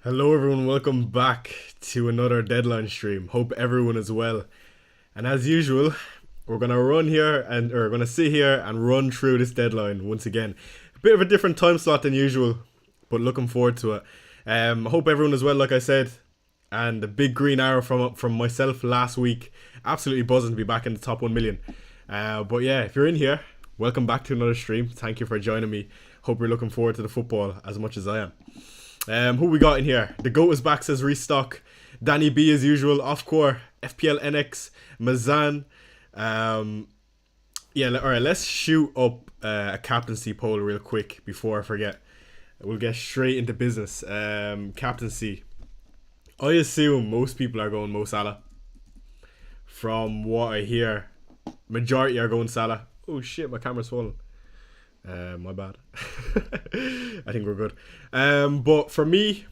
Hello everyone, welcome back to another deadline stream. Hope everyone is well. And as usual, we're gonna sit here and run through this deadline once again. A bit of a different time slot than usual, but looking forward to it. I hope everyone is well, like I said. And the big green arrow from myself last week. Absolutely buzzing to be back in the top 1 million. But yeah, if you're in here, welcome back to another stream. Thank you for joining me. Hope you're looking forward to the football as much as I am. Who we got in here? The GOAT is back, says Restock. Danny B as usual. Offcore. FPL NX. Mazan. Alright, let's shoot up a captaincy poll real quick before I forget. We'll get straight into business. Captaincy. I assume most people are going Mo Salah. From what I hear, majority are going Salah. Oh shit, my camera's falling. My bad. I think we're good. But for me,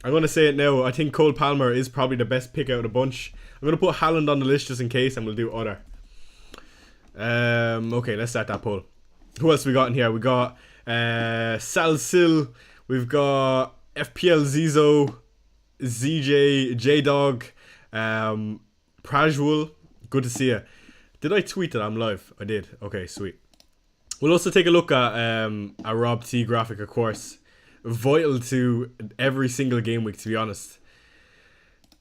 I'm going to say it now. I think Cole Palmer is probably the best pick out of the bunch. I'm going to put Haaland on the list just in case, and we'll do other. Okay, let's start that poll. Who else we got in here? We got Salsil. We've got FPL Zizo, ZJ, J-Dog, Prajwul. Good to see you. Did I tweet that I'm live? I did. Okay, sweet. We'll also take a look at Rob T graphic, of course. Vital to every single game week, to be honest.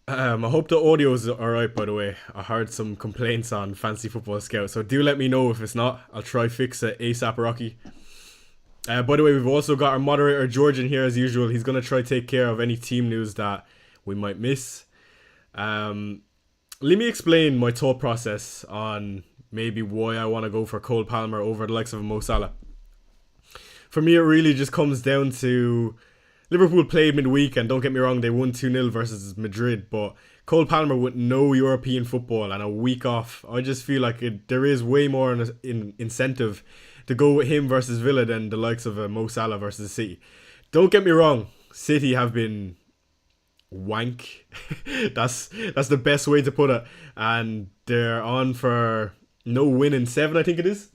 I hope the audio is alright, by the way. I heard some complaints on Fantasy Football Scout, so do let me know if it's not. I'll try fix it ASAP Rocky. By the way, we've also got our moderator George in here as usual. He's going to try to take care of any team news that we might miss. Let me explain my thought process on maybe why I want to go for Cole Palmer over the likes of Mo Salah. For me, it really just comes down to Liverpool played midweek, and don't get me wrong, they won 2-0 versus Madrid, but Cole Palmer with no European football and a week off, I just feel like there is way more incentive to go with him versus Villa than the likes of Mo Salah versus City. Don't get me wrong, City have been wank. that's the best way to put it, and they're on for no win in 7, I think it is.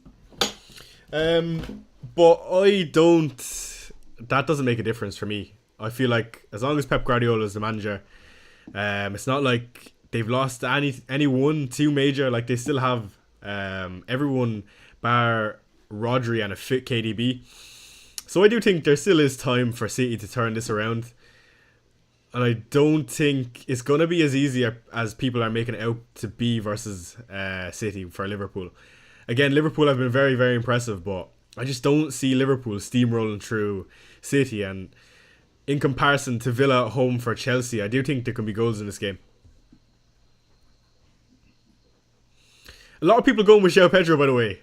But that doesn't make a difference for me. I feel like as long as Pep Guardiola is the manager, it's not like they've lost any one, two major. Like they still have everyone bar Rodri and a fit KDB. So I do think there still is time for City to turn this around. And I don't think it's going to be as easy as people are making it out to be versus City for Liverpool. Again, Liverpool have been very, very impressive, but I just don't see Liverpool steamrolling through City. And in comparison to Villa at home for Chelsea, I do think there can be goals in this game. A lot of people going with João Pedro, by the way,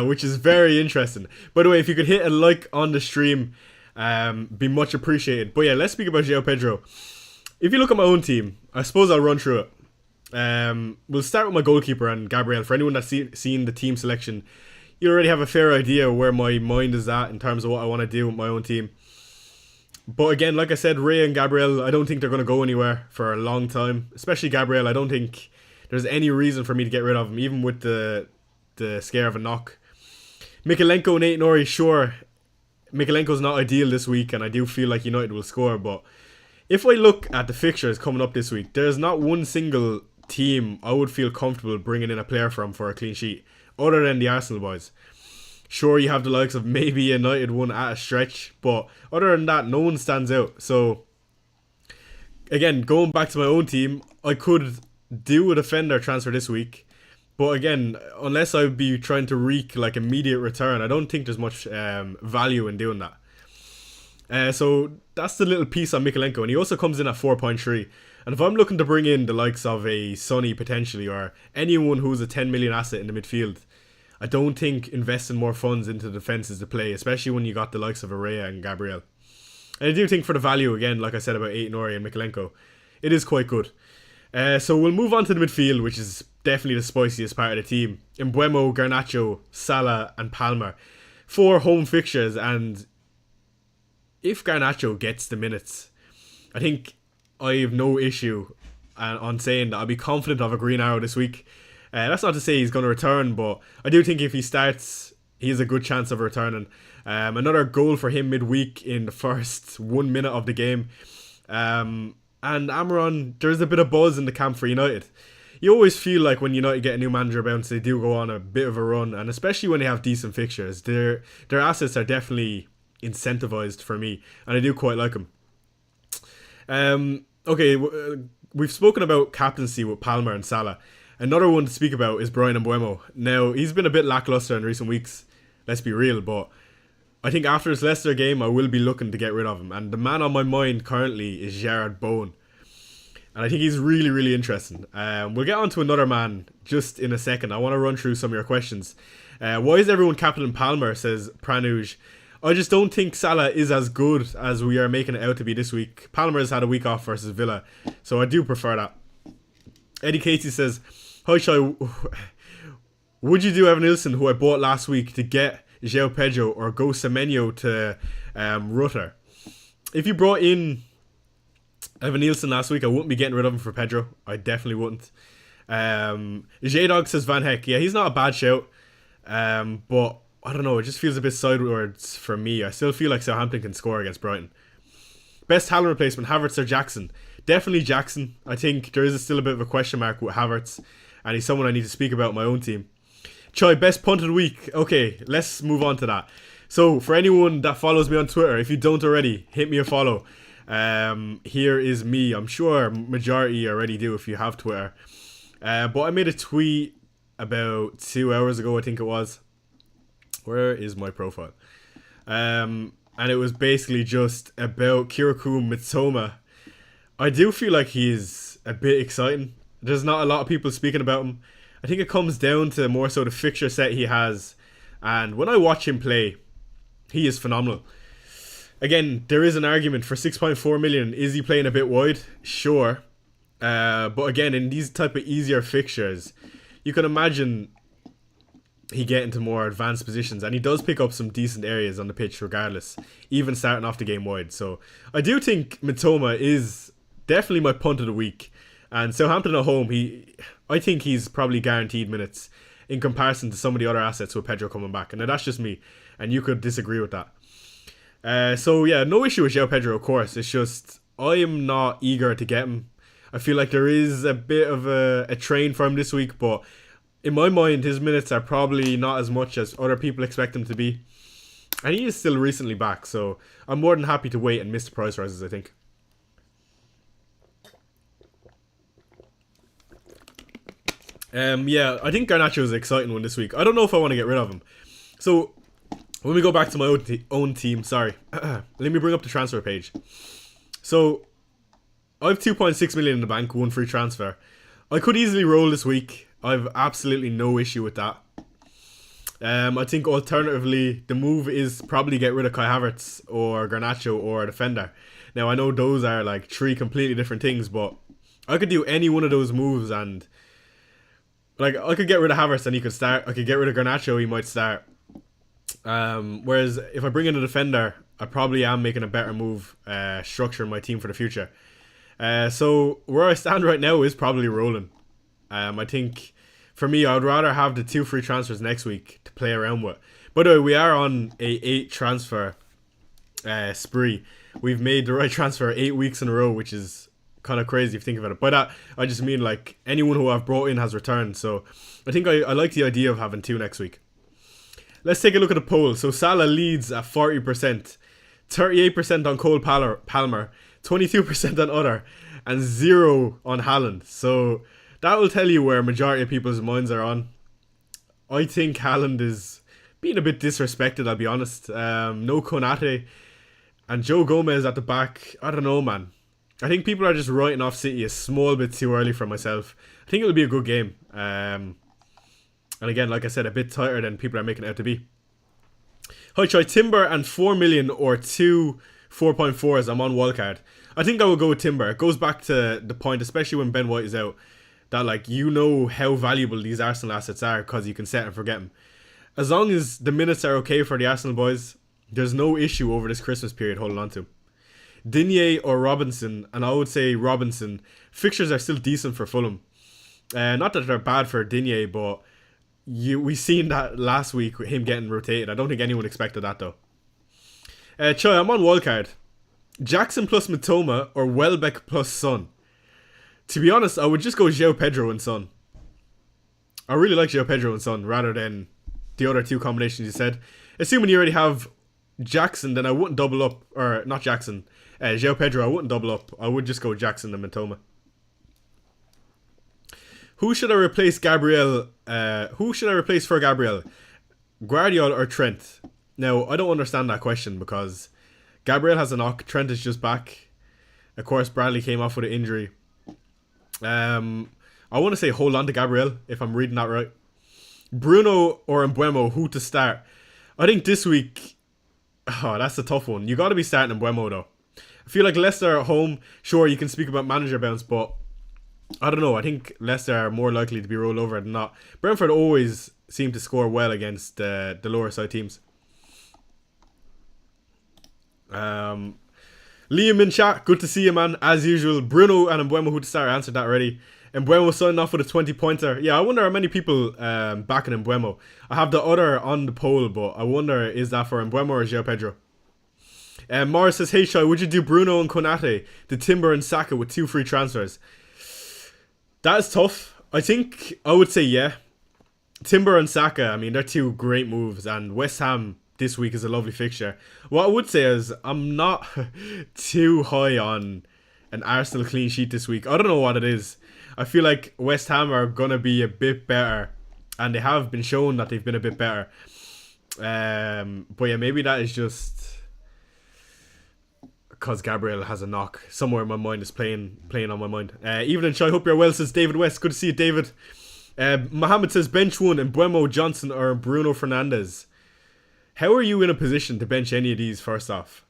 which is very interesting. By the way, if you could hit a like on the stream, be much appreciated. But yeah, let's speak about João Pedro. If you look at my own team, I suppose I'll run through it. We'll start with my goalkeeper and Gabriel. For anyone that's seen the team selection, you already have a fair idea where my mind is at in terms of what I want to do with my own team. But again, like I said, Ray and Gabriel, I don't think they're going to go anywhere for a long time. Especially Gabriel, I don't think there's any reason for me to get rid of him, even with the scare of a knock. Mikalenko and Aït-Nouri, sure, Mikalenko's not ideal this week, and I do feel like United will score, but if I look at the fixtures coming up this week, there's not one single team I would feel comfortable bringing in a player from for a clean sheet, other than the Arsenal boys. Sure, you have the likes of maybe United one at a stretch, but other than that, no one stands out. So, again, going back to my own team, I could do a defender transfer this week, but again, unless I would be trying to wreak like immediate return, I don't think there's much value in doing that. So that's the little piece on Mikalenko, and he also comes in at 4.3. And if I'm looking to bring in the likes of a Sonny potentially, or anyone who's a 10 million asset in the midfield, I don't think investing more funds into the defence is the play, especially when you got the likes of Araya and Gabriel. And I do think for the value, again, like I said about Aït-Nouri and Mikalenko, it is quite good. So we'll move on to the midfield, which is definitely the spiciest part of the team. Mbeumo, Garnacho, Salah and Palmer. 4 home fixtures, and if Garnacho gets the minutes, I think I have no issue on saying that I'll be confident of a green arrow this week. That's not to say he's going to return, but I do think if he starts, he has a good chance of returning. Another goal for him midweek in the first 1 minute of the game. And Amaron, there's a bit of buzz in the camp for United. You always feel like when United get a new manager bounce, they do go on a bit of a run, and especially when they have decent fixtures, their assets are definitely incentivized for me, and I do quite like them. Okay, we've spoken about captaincy with Palmer and Salah. Another one to speak about is Brian Mbeumo. Now, he's been a bit lackluster in recent weeks, let's be real, but I think after his Leicester game, I will be looking to get rid of him. And the man on my mind currently is Gerard Bowen. And I think he's really, really interesting. We'll get on to another man just in a second. I want to run through some of your questions. Why is everyone captain Palmer, says Pranuj. I just don't think Salah is as good as we are making it out to be this week. Palmer has had a week off versus Villa, so I do prefer that. Eddie Casey says, hi Shai, would you do Evan Nilsson, who I bought last week, to get João Pedro, or go Semenyo to Rutter? If you brought in Evan Nilsson last week, I wouldn't be getting rid of him for Pedro. I definitely wouldn't. J-Dog says Van Heck. Yeah, he's not a bad shout, but I don't know, it just feels a bit sideways for me. I still feel like Southampton can score against Brighton. Best Haaland replacement, Havertz or Jackson? Definitely Jackson. I think there is still a bit of a question mark with Havertz, and he's someone I need to speak about in my own team. Choi, best punt of the week. Okay, let's move on to that. So, for anyone that follows me on Twitter, if you don't already, hit me a follow. Here is me. I'm sure majority already do if you have Twitter. But I made a tweet about 2 hours ago, I think it was. Where is my profile? And it was basically just about Kirikou Mitoma. I do feel like he's a bit exciting. There's not a lot of people speaking about him. I think it comes down to more so the fixture set he has. And when I watch him play, he is phenomenal. Again, there is an argument for 6.4 million. Is he playing a bit wide? Sure. But again, in these type of easier fixtures, you can imagine he get into more advanced positions, and he does pick up some decent areas on the pitch regardless, even starting off the game wide. So I do think Mitoma is definitely my punt of the week. And Southampton at home, I think he's probably guaranteed minutes in comparison to some of the other assets with Pedro coming back. And now that's just me, and you could disagree with that. So yeah, no issue with João Pedro, of course. It's just I am not eager to get him. I feel like there is a bit of a train for him this week, but in my mind, his minutes are probably not as much as other people expect him to be. And he is still recently back, so I'm more than happy to wait and miss the price rises, I think. Yeah, I think Garnacho is an exciting one this week. I don't know if I want to get rid of him. So, when we go back to my own team, sorry. Let me bring up the transfer page. So, I have 2.6 million in the bank, one free transfer. I could easily roll this week. I have absolutely no issue with that. I think alternatively, the move is probably get rid of Kai Havertz or Garnacho or a defender. Now, I know those are like three completely different things, but I could do any one of those moves, and like I could get rid of Havertz and he could start. I could get rid of Garnacho, he might start. Whereas if I bring in a defender, I probably am making a better move, structuring my team for the future. So where I stand right now is probably rolling. I think for me, I would rather have the 2 free transfers next week to play around with. By the way, we are on a 8 transfer spree. We've made the right transfer 8 weeks in a row, which is kind of crazy if you think about it. By that, I just mean like anyone who I've brought in has returned. So I think I like the idea of having 2 next week. Let's take a look at the poll. So Salah leads at 40%, 38% on Cole Palmer, 22% on other, and 0 on Haaland. So that will tell you where a majority of people's minds are on. I think Haaland is being a bit disrespected, I'll be honest. No Konate and Joe Gomez at the back. I don't know, man. I think people are just writing off City a small bit too early for myself. I think it'll be a good game. And again, like I said, a bit tighter than people are making it out to be. Hi, try Timber and 4 million or 2 4.4s. I'm on wildcard. I think I will go with Timber. It goes back to the point, especially when Ben White is out, that like you know how valuable these Arsenal assets are because you can set and forget them. As long as the minutes are okay for the Arsenal boys, there's no issue over this Christmas period holding on to. Digne or Robinson, and I would say Robinson. Fixtures are still decent for Fulham. Not that they're bad for Digne, but we seen that last week with him getting rotated. I don't think anyone expected that though. Choi, I'm on wildcard. Jackson plus Matoma or Welbeck plus Son. To be honest, I would just go João Pedro and Son. I really like João Pedro and Son rather than the other two combinations you said. Assuming you already have Jackson, then I wouldn't double up. Or, not Jackson. João Pedro, I wouldn't double up. I would just go Jackson and Matoma. Who should I replace Gabriel? Who should I replace for Gabriel? Guardiola or Trent? Now, I don't understand that question because Gabriel has a knock. Trent is just back. Of course, Bradley came off with an injury. I want to say hold on to Gabriel, if I'm reading that right. Bruno or Mbeumo, who to start? I think this week... Oh, that's a tough one. You got to be starting Mbeumo, though. I feel like Leicester at home, sure, you can speak about manager bounce, but I don't know. I think Leicester are more likely to be rolled over than not. Brentford always seem to score well against the lower side teams. Liam in chat, good to see you, man. As usual, Bruno and Mbeumo, who to start, answered that already. Mbeumo signed off with a 20-pointer. Yeah, I wonder how many people backing Mbeumo. I have the other on the poll, but I wonder, is that for Mbeumo or João Pedro? Morris says, hey, Shai, would you do Bruno and Konate, the Timber and Saka with 2 free transfers? That is tough. I think I would say yeah. Timber and Saka, I mean, they're 2 great moves, and West Ham this week is a lovely fixture. What I would say is I'm not too high on an Arsenal clean sheet this week. I don't know what it is. I feel like West Ham are going to be a bit better, and they have been shown that they've been a bit better. But yeah, maybe that is just because Gabriel has a knock. Somewhere in my mind is playing on my mind. Evening, Shai, hope you're well, says David West. Good to see you, David. Mohammed says bench one and Mbeumo, Johnson or Bruno Fernandes. How are you in a position to bench any of these, first off?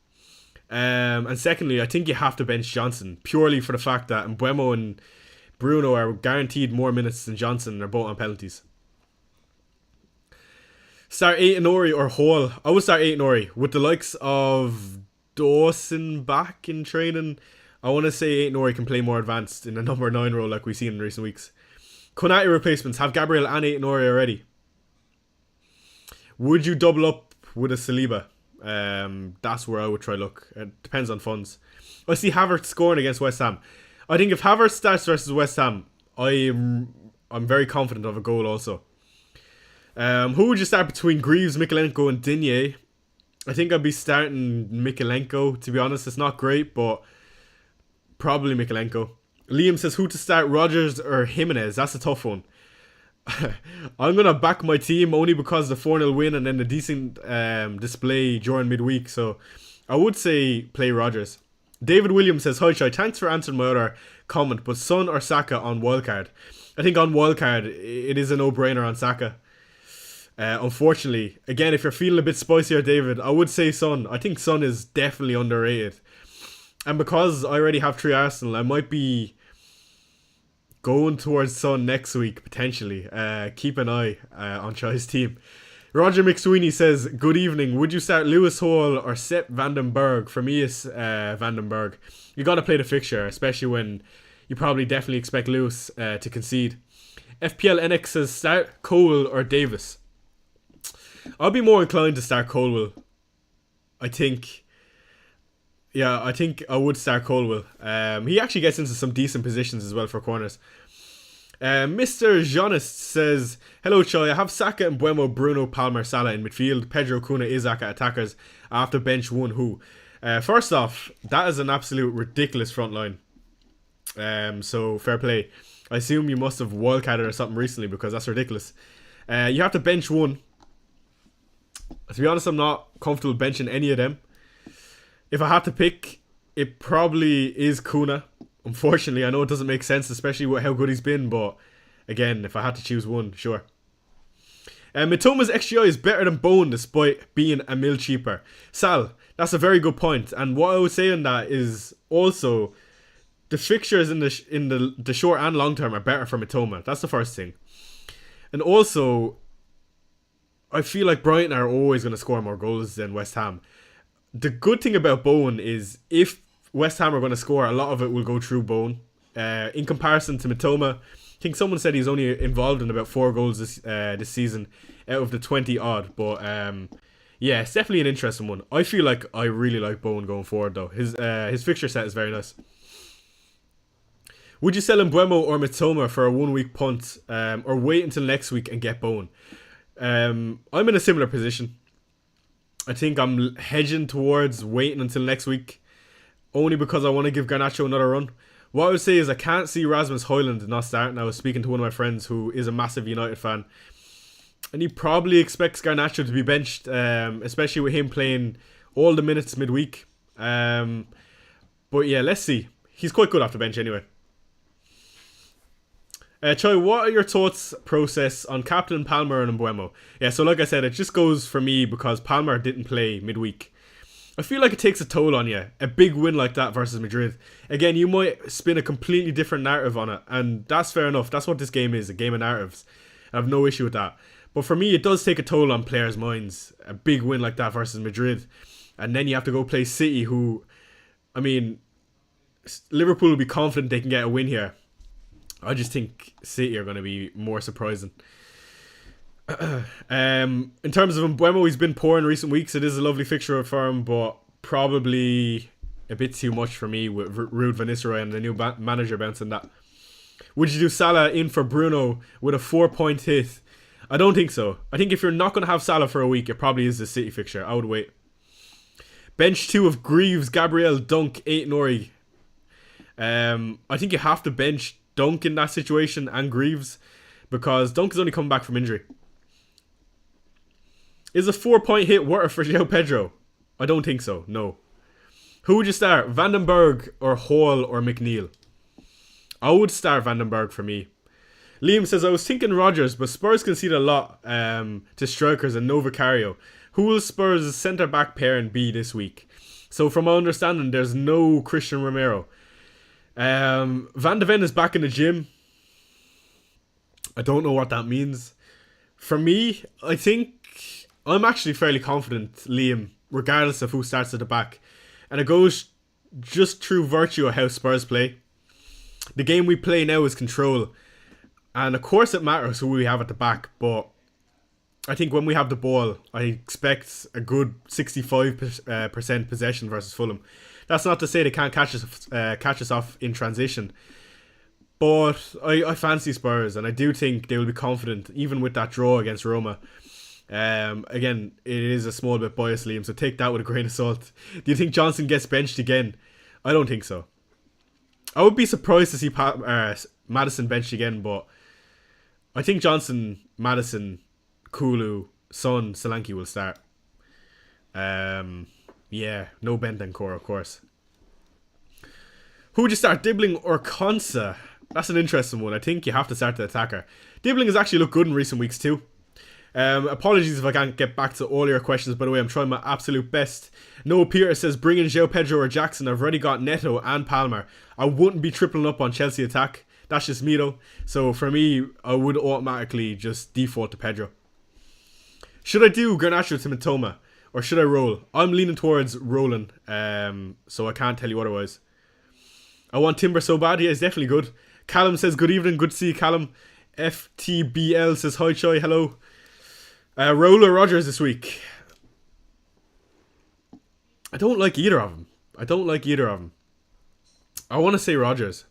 And secondly, I think you have to bench Johnson purely for the fact that Mbeumo and Bruno are guaranteed more minutes than Johnson. They're both on penalties. Start Aït-Nouri or Hall? I would start Aït-Nouri with the likes of Dawson back in training. I want to say Aït-Nouri can play more advanced in the number 9 role like we've seen in recent weeks. Konate replacements. Have Gabriel and Aït-Nouri already. Would you double up with a Saliba? That's where I would try look. It depends on funds. I see Havertz scoring against West Ham. I think if Havertz starts versus West Ham, I'm very confident of a goal also. Who would you start between Greaves, Mikalenko and Digne? I think I'd be starting Mikalenko, to be honest. It's not great, but probably Mikalenko. Liam says, who to start, Rodgers or Jimenez? That's a tough one. I'm going to back my team only because the 4-0 win and then the decent display during midweek. So I would say play Rodgers. David Williams says, hi Shai, thanks for answering my other comment, but Son or Saka on wildcard? I think on wildcard, it is a no-brainer on Saka. Unfortunately, again, if you're feeling a bit spicier, David, I would say Son. I think Son is definitely underrated. And because I already have 3 Arsenal, I might be going towards Son next week, potentially. Keep an eye on Shai's team. Roger McSweeney says, good evening. Would you start Lewis Hall or Sepp Vandenberg? For me, it's Vandenberg. You got to play the fixture, especially when you probably definitely expect Lewis to concede. FPL NX says, start Cole or Davis. I'll be more inclined to start Colwell. I think I would start Colwell. He actually gets into some decent positions as well for corners. Mr. Jonist says, hello Choi, I have Saka and Mbeumo, Bruno, Palmer, Salah in midfield, Pedro, Kuna, Isaac at attackers. I have to bench one who. First off, that is an absolute ridiculous front line. So fair play. I assume you must have wildcatted or something recently because that's ridiculous. You have to bench one. To be honest, I'm not comfortable benching any of them. If I had to pick, it probably is Kuna. Unfortunately, I know it doesn't make sense, especially with how good he's been, but again, if I had to choose one, sure. Mitoma's XGI is better than Bowen despite being a mil cheaper. Sal, that's a very good point. And what I would say on that is also the fixtures in the short and long term are better for Mitoma. That's the first thing. And also, I feel like Brighton are always going to score more goals than West Ham. The good thing about Bowen is if West Ham are going to score, a lot of it will go through Bowen. In comparison to Mitoma, I think someone said he's only involved in about 4 goals this season out of the 20 odd. But Yeah, it's definitely an interesting one. I feel like I really like Bowen going forward though. His fixture set is very nice. Would you sell Mbuemo or Mitoma for a 1 week punt, or wait until next week and get Bowen? I'm in a similar position. I think I'm hedging towards waiting until next week, only because I want to give Garnacho another run. What I would say is I can't see Rasmus Højlund not starting. I was speaking to one of my friends who is a massive United fan, and he probably expects Garnacho to be benched, especially with him playing all the minutes midweek. But yeah, let's see. He's quite good off the bench anyway. Choi, what are your thoughts process on Captain Palmer and Mbuemo? Yeah, so like I said, it just goes for me because Palmer didn't play midweek. I feel like it takes a toll on you. A big win like that versus Madrid. Again, you might spin a completely different narrative on it, and that's fair enough. That's what this game is, a game of narratives. I have no issue with that. But for me, it does take a toll on players' minds. A big win like that versus Madrid. And then you have to go play City, who, I mean, Liverpool will be confident they can get a win here. I just think City are going to be more surprising. In terms of Mbuemo, he's been poor in recent weeks. It is a lovely fixture for him, but probably a bit too much for me with Ruud van Nistelrooy and the new manager bouncing that. Would you do Salah in for Bruno with a 4-point hit? I don't think so. I think if you're not going to have Salah for a week, it probably is the City fixture. I would wait. Bench 2 of Greaves, Gabriel, Dunk, 8 Nori. I think you have to bench Dunk in that situation and Greaves because Dunk is only coming back from injury. Is a 4-point hit worth it for João Pedro? I don't think so, no. Who would you start? Vandenberg or Hall or McNeil? I would start Vandenberg for me. Liam says, I was thinking Rodgers, but Spurs concede a lot to strikers and no Vicario. Who will Spurs' centre-back pairing be this week? So from my understanding, there's no Christian Romero. Van de Ven is back in the gym. I don't know what that means. For me, I think I'm actually fairly confident, Liam, regardless of who starts at the back. And it goes just through virtue of how Spurs play. The game we play now is control. And of course it matters who we have at the back, but I think when we have the ball, I expect a good 65% possession versus Fulham. That's not to say they can't catch us off in transition. But I fancy Spurs, and I do think they will be confident, even with that draw against Roma. Again, it is a small bit biased, Liam, so take that with a grain of salt. Do you think Johnson gets benched again? I don't think so. I would be surprised to see Maddison benched again, but I think Johnson, Maddison, Kulu, Son, Solanke will start. Yeah, no Bentancur, of course. Who would you start, Dibbling or Konsa? That's an interesting one. I think you have to start the attacker. Dibbling has actually looked good in recent weeks too. Apologies if I can't get back to all your questions, by the way. I'm trying my absolute best. Noah Peter says, bring in João Pedro or Jackson. I've already got Neto and Palmer. I wouldn't be tripling up on Chelsea attack. That's just me though. So for me, I would automatically just default to Pedro. Should I do Garnacho to Mitoma? Or should I roll? I'm leaning towards rolling. So I can't tell you otherwise. I want Timber so bad. Yeah, it's definitely good. Callum says, good evening. Good to see you, Callum. FTBL says, hi, Choi. Hello. Roller Rodgers this week. I don't like either of them. I want to say Rodgers.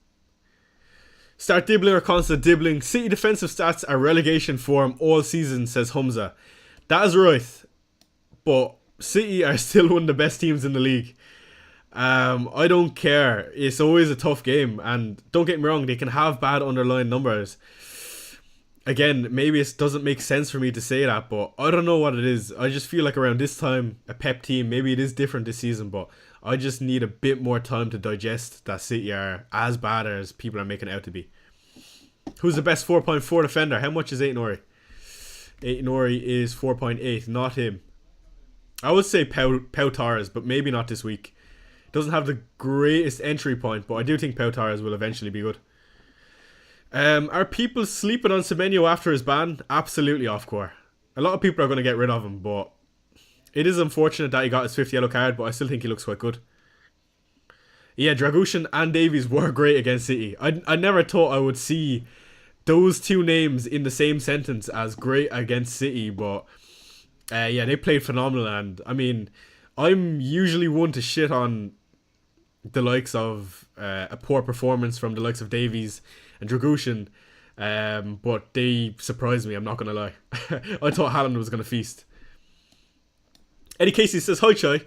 Start Dibbling or constant Dibbling. City defensive stats are relegation form all season, says Humza. That is right. But City are still one of the best teams in the league. I don't care. It's always a tough game. And don't get me wrong, they can have bad underlying numbers. Again, maybe it doesn't make sense for me to say that, but I don't know what it is. I just feel like around this time, a Pep team, maybe it is different this season, but I just need a bit more time to digest that City are as bad as people are making it out to be. Who's the best 4.4 defender? How much is 8 Nori? 8 Nori is 4.8, not him. I would say Pau Torres, but maybe not this week. Doesn't have the greatest entry point, but I do think Pau Torres will eventually be good. Are people sleeping on Semenyo after his ban? Absolutely off core. A lot of people are going to get rid of him, but it is unfortunate that he got his 5th yellow card, but I still think he looks quite good. Yeah, Dragushin and Davies were great against City. I never thought I would see those two names in the same sentence as great against City, but Yeah, they played phenomenal, and I mean, I'm usually one to shit on the likes of a poor performance from the likes of Davies and Dragushin, but they surprised me, I'm not going to lie. I thought Haaland was going to feast. Eddie Casey says, "Hi Chai,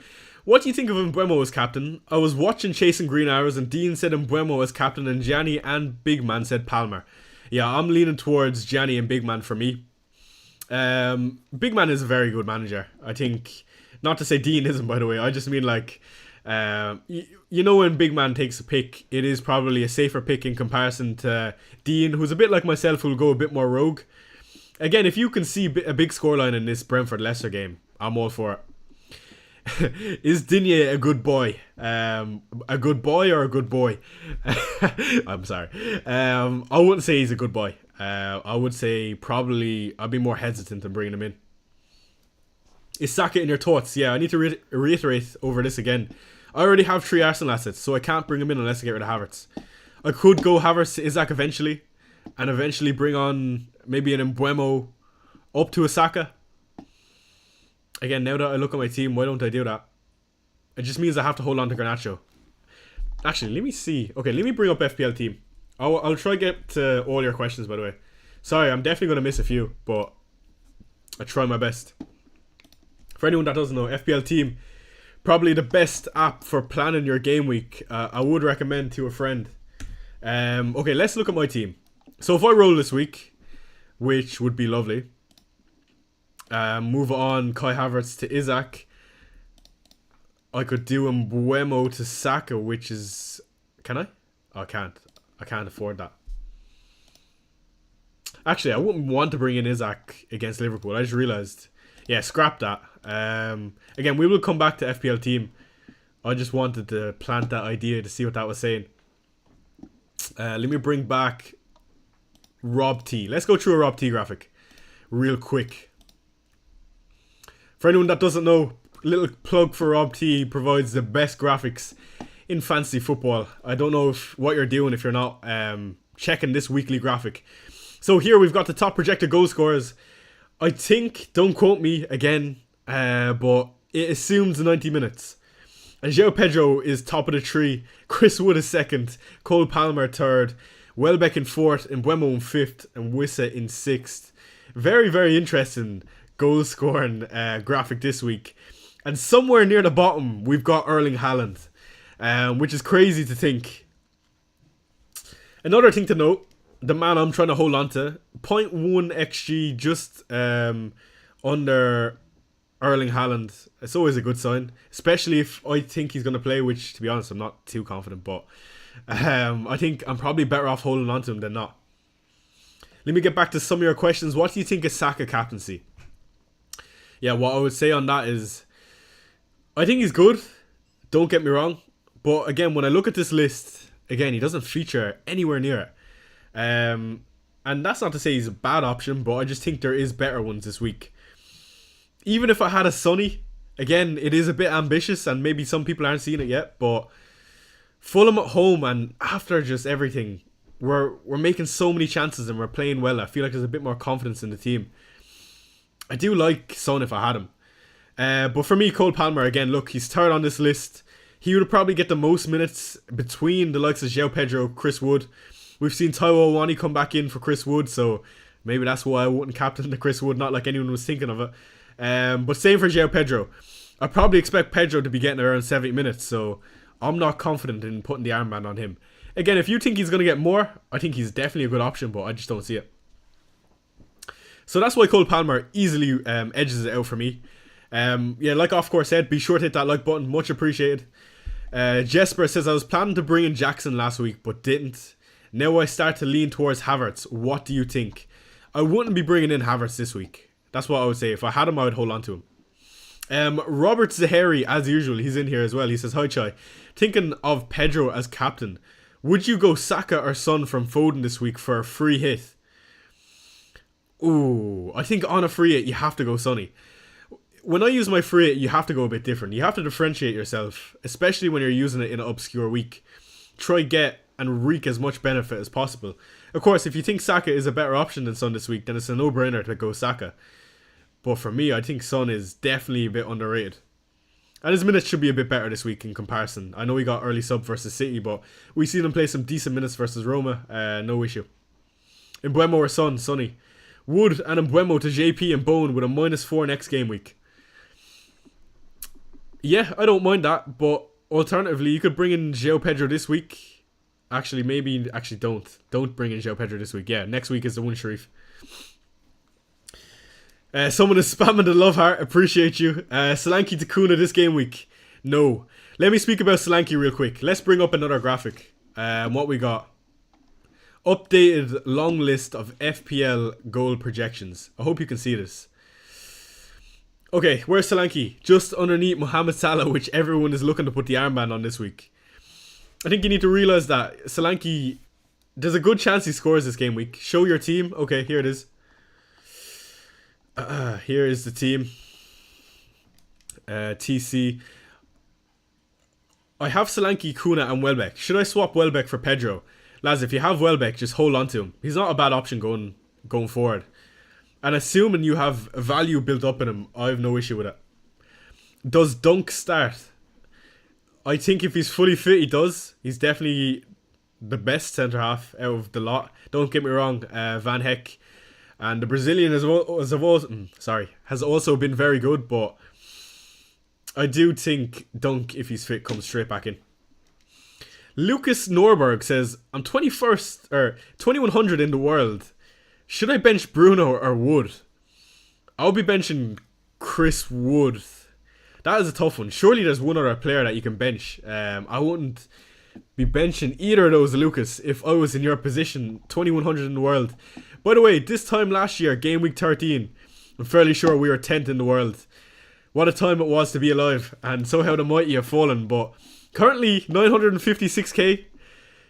what do you think of Mbuemo as captain? I was watching Chasing Green Arrows and Dean said Mbuemo as captain and Gianni and Big Man said Palmer. Yeah, I'm leaning towards Gianni and Big Man for me. Big Man is a very good manager. I think, not to say Dean isn't, by the way. I just mean like, you know, when Big Man takes a pick, it is probably a safer pick in comparison to Dean, who's a bit like myself, who'll go a bit more rogue. Again, if you can see a big scoreline in this Brentford Leicester game, I'm all for it. Is Digne a good boy? A good boy or a good boy? I'm sorry. I wouldn't say he's a good boy. I would say probably I'd be more hesitant in bringing him in. Is Saka in your thoughts? Yeah, I need to reiterate over this again. I already have 3 Arsenal assets, so I can't bring him in unless I get rid of Havertz. I could go Havertz to Isaac eventually, and eventually bring on maybe an Mbuemo up to a Saka. Again, now that I look at my team, why don't I do that? It just means I have to hold on to Garnacho. Actually, let me see. Okay, let me bring up FPL team. I'll try to get to all your questions, by the way. Sorry, I'm definitely going to miss a few, but I try my best. For anyone that doesn't know, FPL team, probably the best app for planning your game week. I would recommend to a friend. Okay, let's look at my team. So if I roll this week, which would be lovely, move on Kai Havertz to Isaac. I could do Mbuemo to Saka, which is... Can I? Oh, I can't. I can't afford that. Actually, I wouldn't want to bring in Isaac against Liverpool. I just realised. Yeah, scrap that. Again, we will come back to FPL team. I just wanted to plant that idea to see what that was saying. Let me bring back Rob T. Let's go through a Rob T graphic real quick. For anyone that doesn't know, little plug for Rob T. He provides the best graphics in fantasy football. I don't know what you're doing if you're not checking this weekly graphic. So here we've got the top projected goal scorers. I think, don't quote me again, but it assumes 90 minutes. And João Pedro is top of the tree. Chris Wood is second. Cole Palmer third. Welbeck in fourth. Mbuemo in fifth. And Wissa in sixth. Very, very interesting goal scoring graphic this week. And somewhere near the bottom, we've got Erling Haaland, which is crazy to think. Another thing to note, the man I'm trying to hold on to, 0.1 XG just under Erling Haaland. It's always a good sign, especially if I think he's going to play, which to be honest I'm not too confident, but I think I'm probably better off holding on to him than not. Let me get back to some of your questions. What do you think of Saka captaincy? Yeah, what I would say on that is, I think he's good, don't get me wrong, but again, when I look at this list, again, he doesn't feature anywhere near it. And that's not to say he's a bad option, but I just think there is better ones this week. Even if I had a Sonny, again, it is a bit ambitious, and maybe some people aren't seeing it yet, but Fulham at home, and after just everything, we're making so many chances and we're playing well. I feel like there's a bit more confidence in the team. I do like Son if I had him. But for me, Cole Palmer, again, look, he's third on this list. He would probably get the most minutes between the likes of João Pedro, Chris Wood. We've seen Taiwo Awani come back in for Chris Wood, so maybe that's why I wouldn't captain the Chris Wood, not like anyone was thinking of it. But same for João Pedro. I probably expect Pedro to be getting around 70 minutes, so I'm not confident in putting the armband on him. Again, if you think he's going to get more, I think he's definitely a good option, but I just don't see it. So that's why Cole Palmer easily edges it out for me. Yeah, like Off Course said, be sure to hit that like button, much appreciated. Jesper says, I was planning to bring in Jackson last week, but didn't. Now I start to lean towards Havertz. What do you think? I wouldn't be bringing in Havertz this week. That's what I would say. If I had him, I would hold on to him. Robert Zahari, as usual, he's in here as well. He says, hi Chai, thinking of Pedro as captain, would you go Saka or Son from Foden this week for a free hit? Ooh, I think on a free hit, you have to go Sonny. When I use my free hit, you have to go a bit different. You have to differentiate yourself, especially when you're using it in an obscure week. Try get and wreak as much benefit as possible. Of course, if you think Saka is a better option than Son this week, then it's a no-brainer to go Saka. But for me, I think Son is definitely a bit underrated. And his minutes should be a bit better this week in comparison. I know he got early sub versus City, but we seen him play some decent minutes versus Roma. No issue. Mbuemo or Son? Sonny. Wood and Mbuemo to JP and Bone with a -4 next game week. Yeah, I don't mind that, but alternatively, you could bring in João Pedro this week. Actually, don't. Don't bring in João Pedro this week. Yeah, next week is the one, Sharif. Someone is spamming the love heart. Appreciate you. Solanke to Kuna this game week. No. Let me speak about Solanke real quick. Let's bring up another graphic. What we got. Updated long list of FPL goal projections. I hope you can see this. Okay, where's Solanke? Just underneath Mohamed Salah, which everyone is looking to put the armband on this week. I think you need to realise that Solanke, there's a good chance he scores this game week. Show your team. Okay, here it is. Here is the team. TC. I have Solanke, Kuna and Welbeck. Should I swap Welbeck for Pedro? Lads, if you have Welbeck, just hold on to him. He's not a bad option going forward. And assuming you have value built up in him, I have no issue with it. Does Dunk start? I think if he's fully fit, he does. He's definitely the best centre-half out of the lot. Don't get me wrong, Van Heck. And the Brazilian has also been very good, but I do think Dunk, if he's fit, comes straight back in. Lucas Norberg says, I'm 21st or 2100 in the world. Should I bench Bruno or Wood? I'll be benching Chris Wood. That is a tough one. Surely there's one other player that you can bench. I wouldn't be benching either of those, Lucas, if I was in your position, 2100 in the world. By the way, this time last year, game week 13, I'm fairly sure we were 10th in the world. What a time it was to be alive, and so how the mighty have fallen. But currently 956k.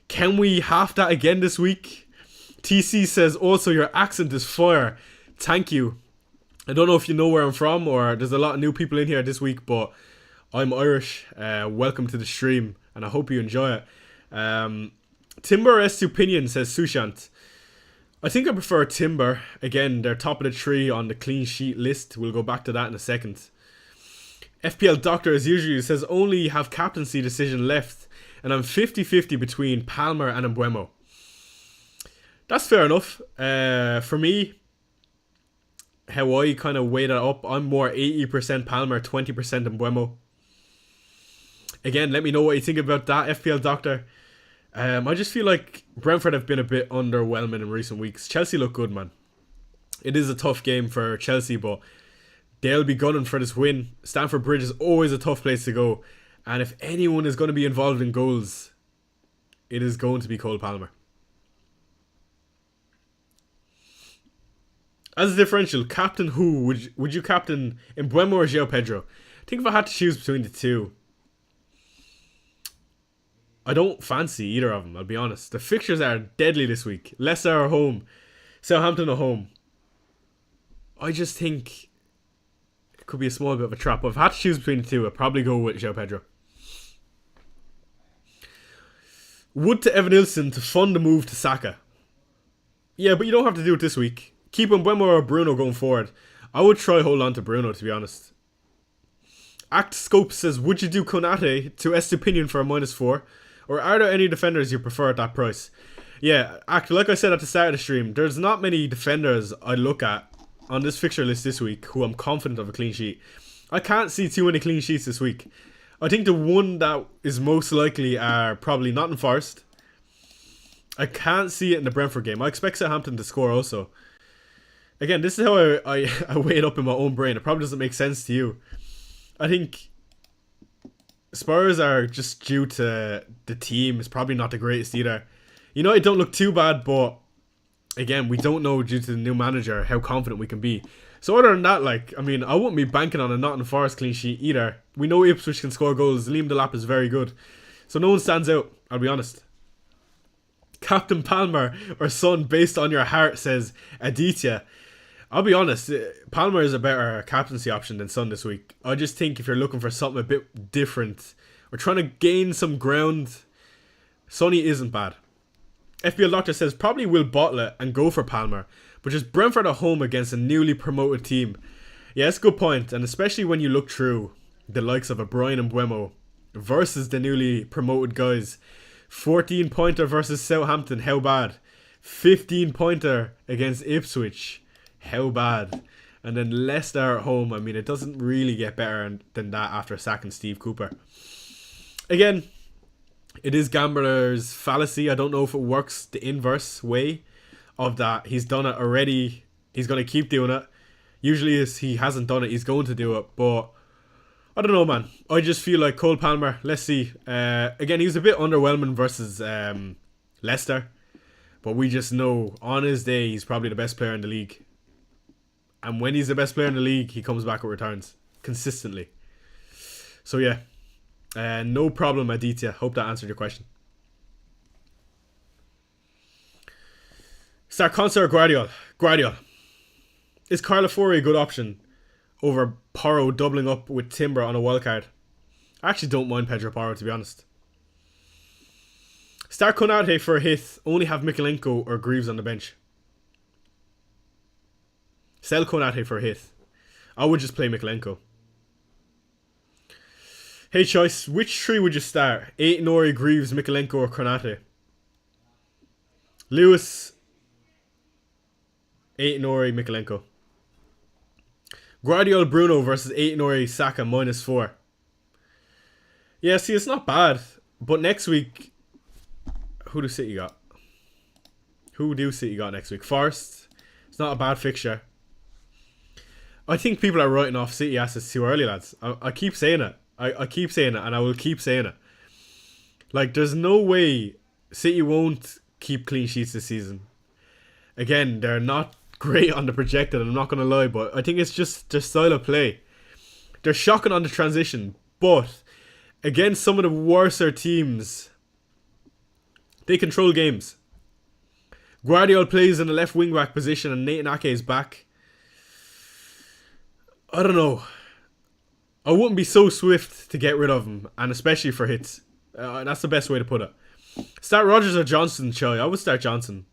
Can we half that again this week? TC says also your accent is fire. Thank you. I don't know if you know where I'm from, or there's a lot of new people in here this week, but I'm Irish. Welcome to the stream, and I hope you enjoy it. Timber Estupinian says Sushant. I think I prefer Timber. Again, they're top of the tree on the clean sheet list. We'll go back to that in a second. FPL Doctor, as usual, says only have captaincy decision left, and I'm 50-50 between Palmer and Mbuemo. That's fair enough. For me, how I kind of weigh that up, I'm more 80% Palmer, 20% Mbuemo. Again, let me know what you think about that, FPL Doctor. I just feel like Brentford have been a bit underwhelming in recent weeks. Chelsea look good, man. It is a tough game for Chelsea, but they'll be gunning for this win. Stamford Bridge is always a tough place to go. And if anyone is going to be involved in goals, it is going to be Cole Palmer. As a differential, captain who? Would you captain Mbuemo or João Pedro? I think if I had to choose between the two, I don't fancy either of them, I'll be honest. The fixtures are deadly this week. Leicester are home. Southampton are home. I just think it could be a small bit of a trap. But if I had to choose between the two, I'd probably go with João Pedro. Wood to Evan Nilsson to fund the move to Saka. Yeah, but you don't have to do it this week. Keep Mbuemo or Bruno going forward. I would try hold on to Bruno, to be honest. Act Scope says, would you do Konate to Estupinian for a -4? Or are there any defenders you prefer at that price? Yeah, Act, like I said at the start of the stream, there's not many defenders I look at on this fixture list this week who I'm confident of a clean sheet. I can't see too many clean sheets this week. I think the one that is most likely are probably Nottingham Forest. I can't see it in the Brentford game. I expect Southampton to score also. Again, this is how I weigh it up in my own brain. It probably doesn't make sense to you. I think Spurs are just due to the team. It's probably not the greatest either. United don't look too bad, but again, we don't know due to the new manager how confident we can be. So other than that, I wouldn't be banking on a Nottingham Forest clean sheet either. We know Ipswich can score goals. Liam Delap is very good. So no one stands out, I'll be honest. Captain Palmer or Son based on your heart, says Aditya. I'll be honest, Palmer is a better captaincy option than Son this week. I just think if you're looking for something a bit different or trying to gain some ground, Sonny isn't bad. FPL Doctor says probably will bottle it and go for Palmer, but just Brentford at home against a newly promoted team. Yeah, that's a good point. And especially when you look through the likes of a Brian and Buemo versus the newly promoted guys. 14-pointer versus Southampton, how bad? 15-pointer against Ipswich, how bad? And then Leicester at home. I mean, it doesn't really get better than that after sacking Steve Cooper. Again, it is gambler's fallacy. I don't know if it works the inverse way of that. He's done it already. He's going to keep doing it. Usually if he hasn't done it, he's going to do it. But I don't know, man. I just feel like Cole Palmer, let's see. Again, he was a bit underwhelming versus Leicester. But we just know on his day, he's probably the best player in the league. And when he's the best player in the league, he comes back with returns. Consistently. So yeah. No problem, Aditya. Hope that answered your question. Start Concert or Guardiola? Guardiola. Is Carlafori a good option over Porro doubling up with Timber on a wildcard? I actually don't mind Pedro Porro, to be honest. Start Konate for a hit. Only have Mikalenko or Greaves on the bench. Sell Konate for a hit. I would just play Mikalenko. Hey choice, which three would you start? Nori, Greaves, Mikalenko or Konate? Lewis, Nori, Mikalenko. Guardiola Bruno versus Nori, Saka -4. Yeah, see, it's not bad. But next week, who do City got? Who do City got next week? Forest. It's not a bad fixture. I think people are writing off City assets too early, lads. I keep saying it. I keep saying it, and I will keep saying it. Like, there's no way City won't keep clean sheets this season. Again, they're not great on the projected, I'm not going to lie, but I think it's just their style of play. They're shocking on the transition, but against some of the worser teams, they control games. Guardiola plays in the left wing back position and Nathan Ake is back. I don't know. I wouldn't be so swift to get rid of him, and especially for hits. That's the best way to put it. Start Rodgers or Johnson, Choi? I would start Johnson.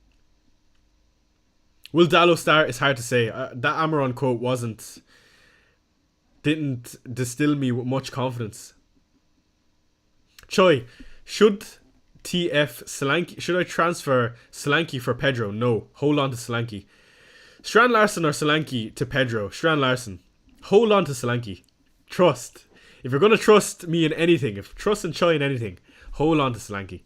Will Dallo start? It's hard to say. That Amaron quote didn't distill me with much confidence. Choi, should I transfer Solanke for Pedro? No. Hold on to Solanke. Strand Larson or Solanke to Pedro? Strand Larson. Hold on to Solanke. Trust. If you're going to trust me in anything, if trust and Choi in anything, hold on to Solanke.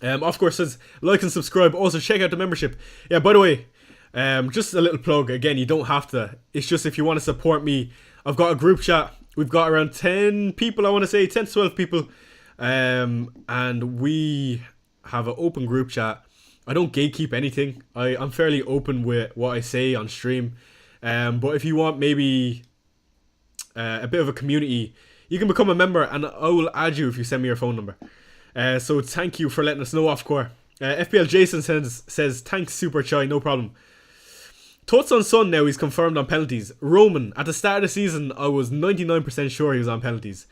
Of course, says like and subscribe. Also, check out the membership. Yeah, by the way, just a little plug. Again, you don't have to. It's just if you want to support me. I've got a group chat. We've got around 10 people, I want to say. 10 to 12 people. And we have an open group chat. I don't gatekeep anything. I'm fairly open with what I say on stream. But if you want maybe a bit of a community, you can become a member and I will add you if you send me your phone number. So thank you for letting us know, off-core. FPL Jason says thanks Super Chai, no problem. Thoughts on Son now he's confirmed on penalties. Roman, at the start of the season I was 99% sure he was on penalties.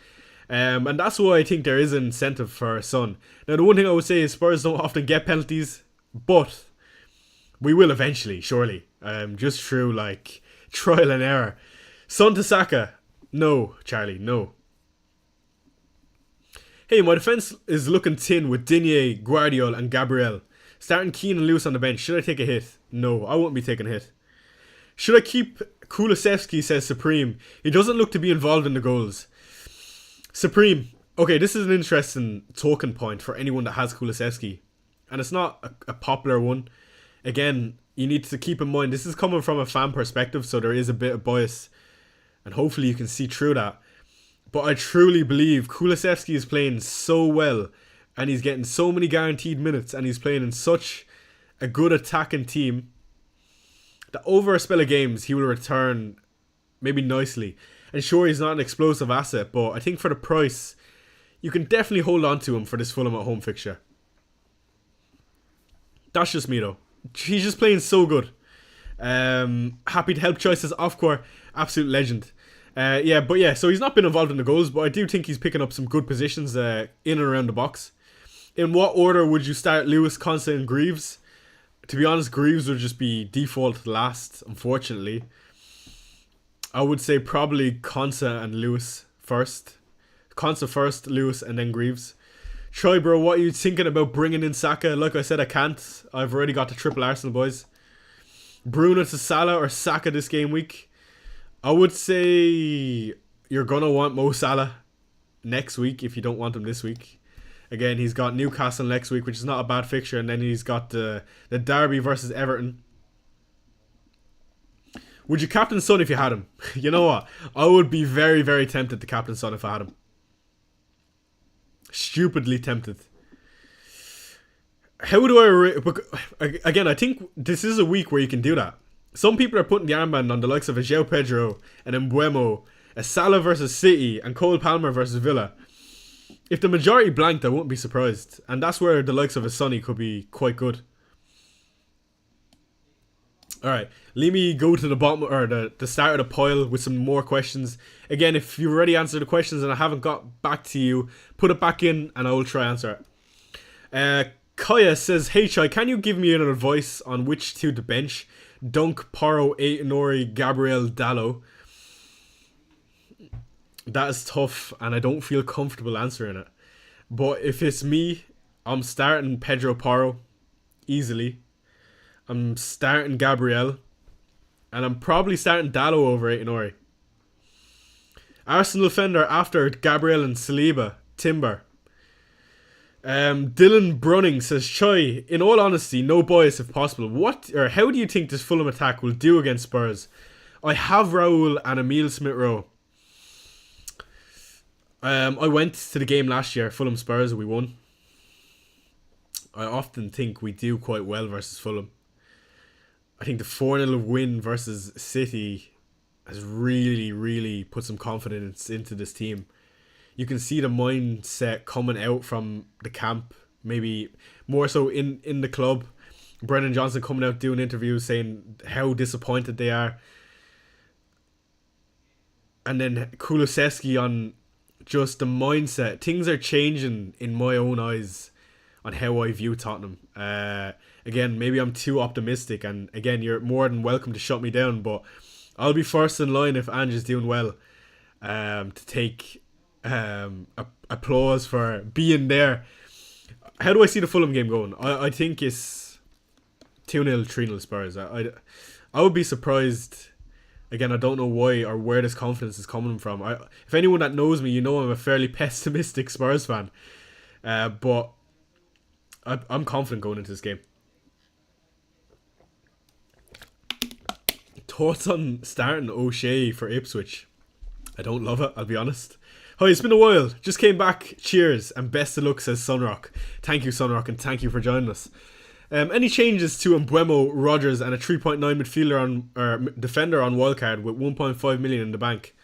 And that's why I think there is an incentive for Son. Now the one thing I would say is Spurs don't often get penalties, but we will eventually, surely. Just through like trial and error. Son to Saka. No, Charlie, no. Hey, my defence is looking thin with Digne, Guardiola and Gabriel. Starting Keane and Lewis on the bench. Should I take a hit? No, I won't be taking a hit. Should I keep Kulusevski, says Supreme. He doesn't look to be involved in the goals. Supreme. Okay, this is an interesting talking point for anyone that has Kulusevski. And it's not a popular one. Again, you need to keep in mind, this is coming from a fan perspective, so there is a bit of bias. And hopefully you can see through that. But I truly believe Kulusevski is playing so well. And he's getting so many guaranteed minutes. And he's playing in such a good attacking team. That over a spell of games, he will return maybe nicely. And sure, he's not an explosive asset. But I think for the price, you can definitely hold on to him for this Fulham at home fixture. That's just me though. He's just playing so good. Happy to help choices off-core. Absolute legend. So he's not been involved in the goals, but I do think he's picking up some good positions in and around the box. In what order would you start Lewis, Constant and Greaves? To be honest, Greaves would just be default last, unfortunately. I would say probably Konsa and Lewis first. Konsa first, Lewis, and then Greaves. Troy, bro, what are you thinking about bringing in Saka? Like I said, I can't. I've already got the triple Arsenal boys. Bruno to Salah or Saka this game week? I would say you're going to want Mo Salah next week if you don't want him this week. Again, he's got Newcastle next week, which is not a bad fixture. And then he's got the Derby versus Everton. Would you captain Son if you had him? You know what? I would be very, very tempted to captain Son if I had him. Stupidly tempted. How do I... Again, I think this is a week where you can do that. Some people are putting the armband on the likes of a João Pedro, an Mbeumo, a Salah versus City, and Cole Palmer versus Villa. If the majority blanked, I wouldn't be surprised. And that's where the likes of a Sonny could be quite good. Alright, let me go to the bottom, or the start of the pile with some more questions. Again, if you've already answered the questions and I haven't got back to you, put it back in and I will try answer it. Kaya says, hey Chai, can you give me an advice on which two to bench? Dunk, Porro, Nori, Gabriel, Dallo. That is tough and I don't feel comfortable answering it. But if it's me, I'm starting Pedro Porro easily. I'm starting Gabriel. And I'm probably starting Dallo over Nori. Arsenal defender after Gabriel and Saliba. Timber. Dylan Brunning says, Choi, in all honesty, no bias if possible. How do you think this Fulham attack will do against Spurs? I have Raul and Emile Smith-Rowe. I went to the game last year, Fulham Spurs, we won. I often think we do quite well versus Fulham. I think the 4-0 win versus City has really, really put some confidence into this team. You can see the mindset coming out from the camp, maybe more so in the club. Brennan Johnson coming out doing interviews saying how disappointed they are. And then Kulusevski on just the mindset. Things are changing in my own eyes on how I view Tottenham. Again, maybe I'm too optimistic, and again, you're more than welcome to shut me down, but I'll be first in line if Ange is doing well to take applause for being there. How do I see the Fulham game going? I think it's 2-0, 3-0 Spurs. I would be surprised. Again, I don't know why or where this confidence is coming from. If anyone that knows me, you know I'm a fairly pessimistic Spurs fan. But I'm confident going into this game. Thoughts on starting O'Shea for Ipswich? I don't love it, I'll be honest. Hi, it's been a while. Just came back. Cheers and best of luck, says Sunrock. Thank you, Sunrock, and thank you for joining us. Any changes to Mbeumo, Rodgers, and a 3.9 midfielder defender on wildcard with 1.5 million in the bank?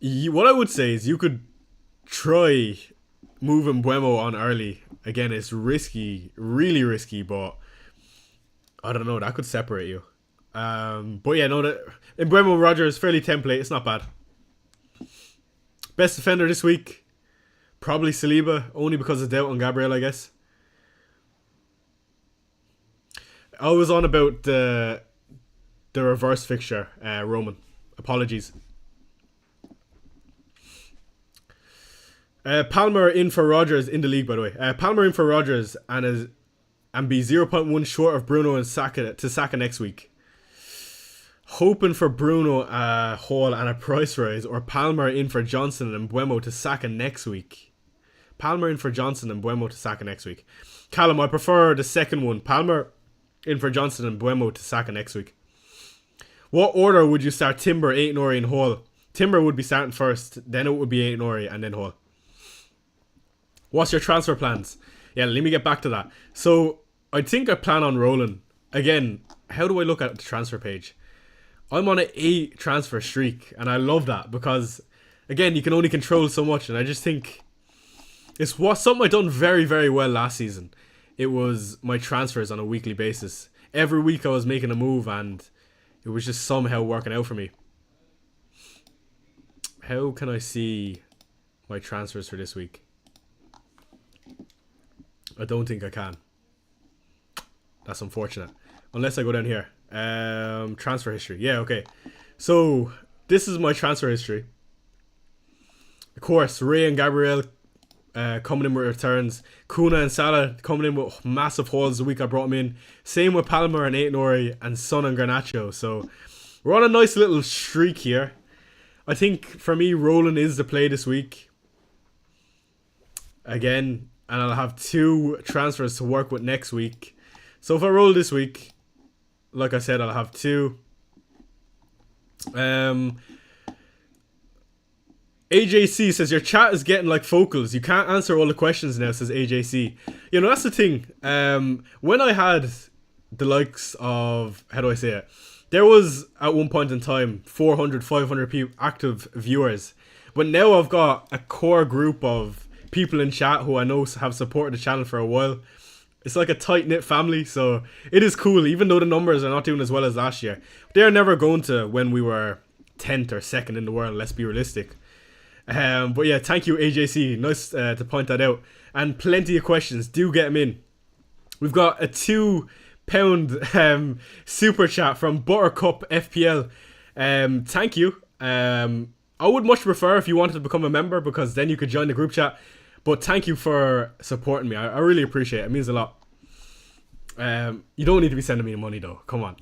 What I would say is you could try moving Mbeumo on early. Again, it's risky, really risky, but I don't know, that could separate you. But yeah, no, Mbeumo, Rodgers, fairly template. It's not bad. Best defender this week, probably Saliba, only because of doubt on Gabriel, I guess. I was on about the reverse fixture, Roman. Apologies. Palmer in for Rodgers in the league, by the way. Palmer in for Rodgers and be 0.1 short of Bruno and Saka next week. Hoping for Bruno Hall and a price rise, or Palmer in for Johnson and Mbeumo to Saka next week. Palmer in for Johnson and Mbeumo to Saka next week. Callum, I prefer the second one. Palmer in for Johnson and Mbeumo to Saka next week. What order would you start Timber, Aït-Nouri and Hall? Timber would be starting first, then it would be Aït-Nouri and then Hall. What's your transfer plans? Yeah, let me get back to that. So, I think I plan on rolling. Again, how do I look at the transfer page? I'm on an 8 transfer streak, and I love that because, again, you can only control so much, and I just think it's something I done very, very well last season. It was my transfers on a weekly basis. Every week I was making a move, and it was just somehow working out for me. How can I see my transfers for this week? I don't think I can. That's unfortunate. Unless I go down here. Transfer history. Yeah, okay. So this is my transfer history. Of course, Ray and Gabriel coming in with returns. Kuna and Salah coming in with massive hauls the week I brought them in. Same with Palmer and Aït-Nouri and Son and Garnacho. So we're on a nice little streak here. I think for me, Roland is the play this week. Again, and I'll have 2 transfers to work with next week. So if I roll this week, like I said, I'll have 2. AJC says your chat is getting like focals. You can't answer all the questions now, says AJC. You know, that's the thing. When I had the likes of, how do I say it? There was at one point in time 400, 500 people, active viewers. But now I've got a core group of people in chat who I know have supported the channel for a while. It's like a tight-knit family, so it is cool, even though the numbers are not doing as well as last year. They're never going to when we were 10th or 2nd in the world, let's be realistic. But yeah, thank you AJC, nice to point that out. And plenty of questions, do get them in. We've got a £2 super chat from Buttercup FPL. Thank you. I would much prefer if you wanted to become a member, because then you could join the group chat. But thank you for supporting me. I really appreciate it. It means a lot. You don't need to be sending me money though. Come on.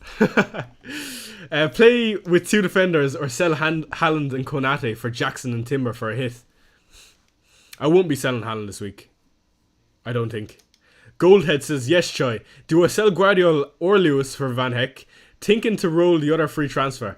Play with 2 defenders or sell Haaland and Konate for Jackson and Timber for a hit. I won't be selling Haaland this week. I don't think. Goldhead says, yes, Choi. Do I sell Guardiola or Lewis for Van Heck? Thinking to roll the other free transfer.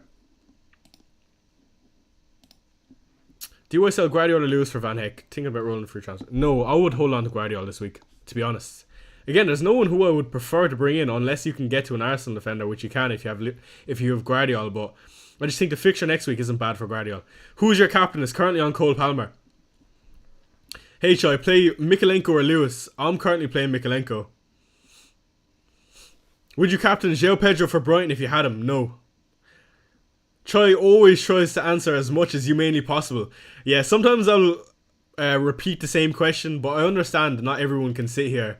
Do I sell Guardiola or Lewis for Van Heck? Thinking about rolling the free transfer. No, I would hold on to Guardiola this week, to be honest. Again, there's no one who I would prefer to bring in unless you can get to an Arsenal defender, which you can if you have Guardiola. But I just think the fixture next week isn't bad for Guardiola. Who's your captain? Is currently on Cole Palmer. Hey, Choi, play Mikalenko or Lewis? I'm currently playing Mikalenko. Would you captain João Pedro for Brighton if you had him? No. Choi always tries to answer as much as humanly possible. Yeah, sometimes I'll repeat the same question, but I understand not everyone can sit here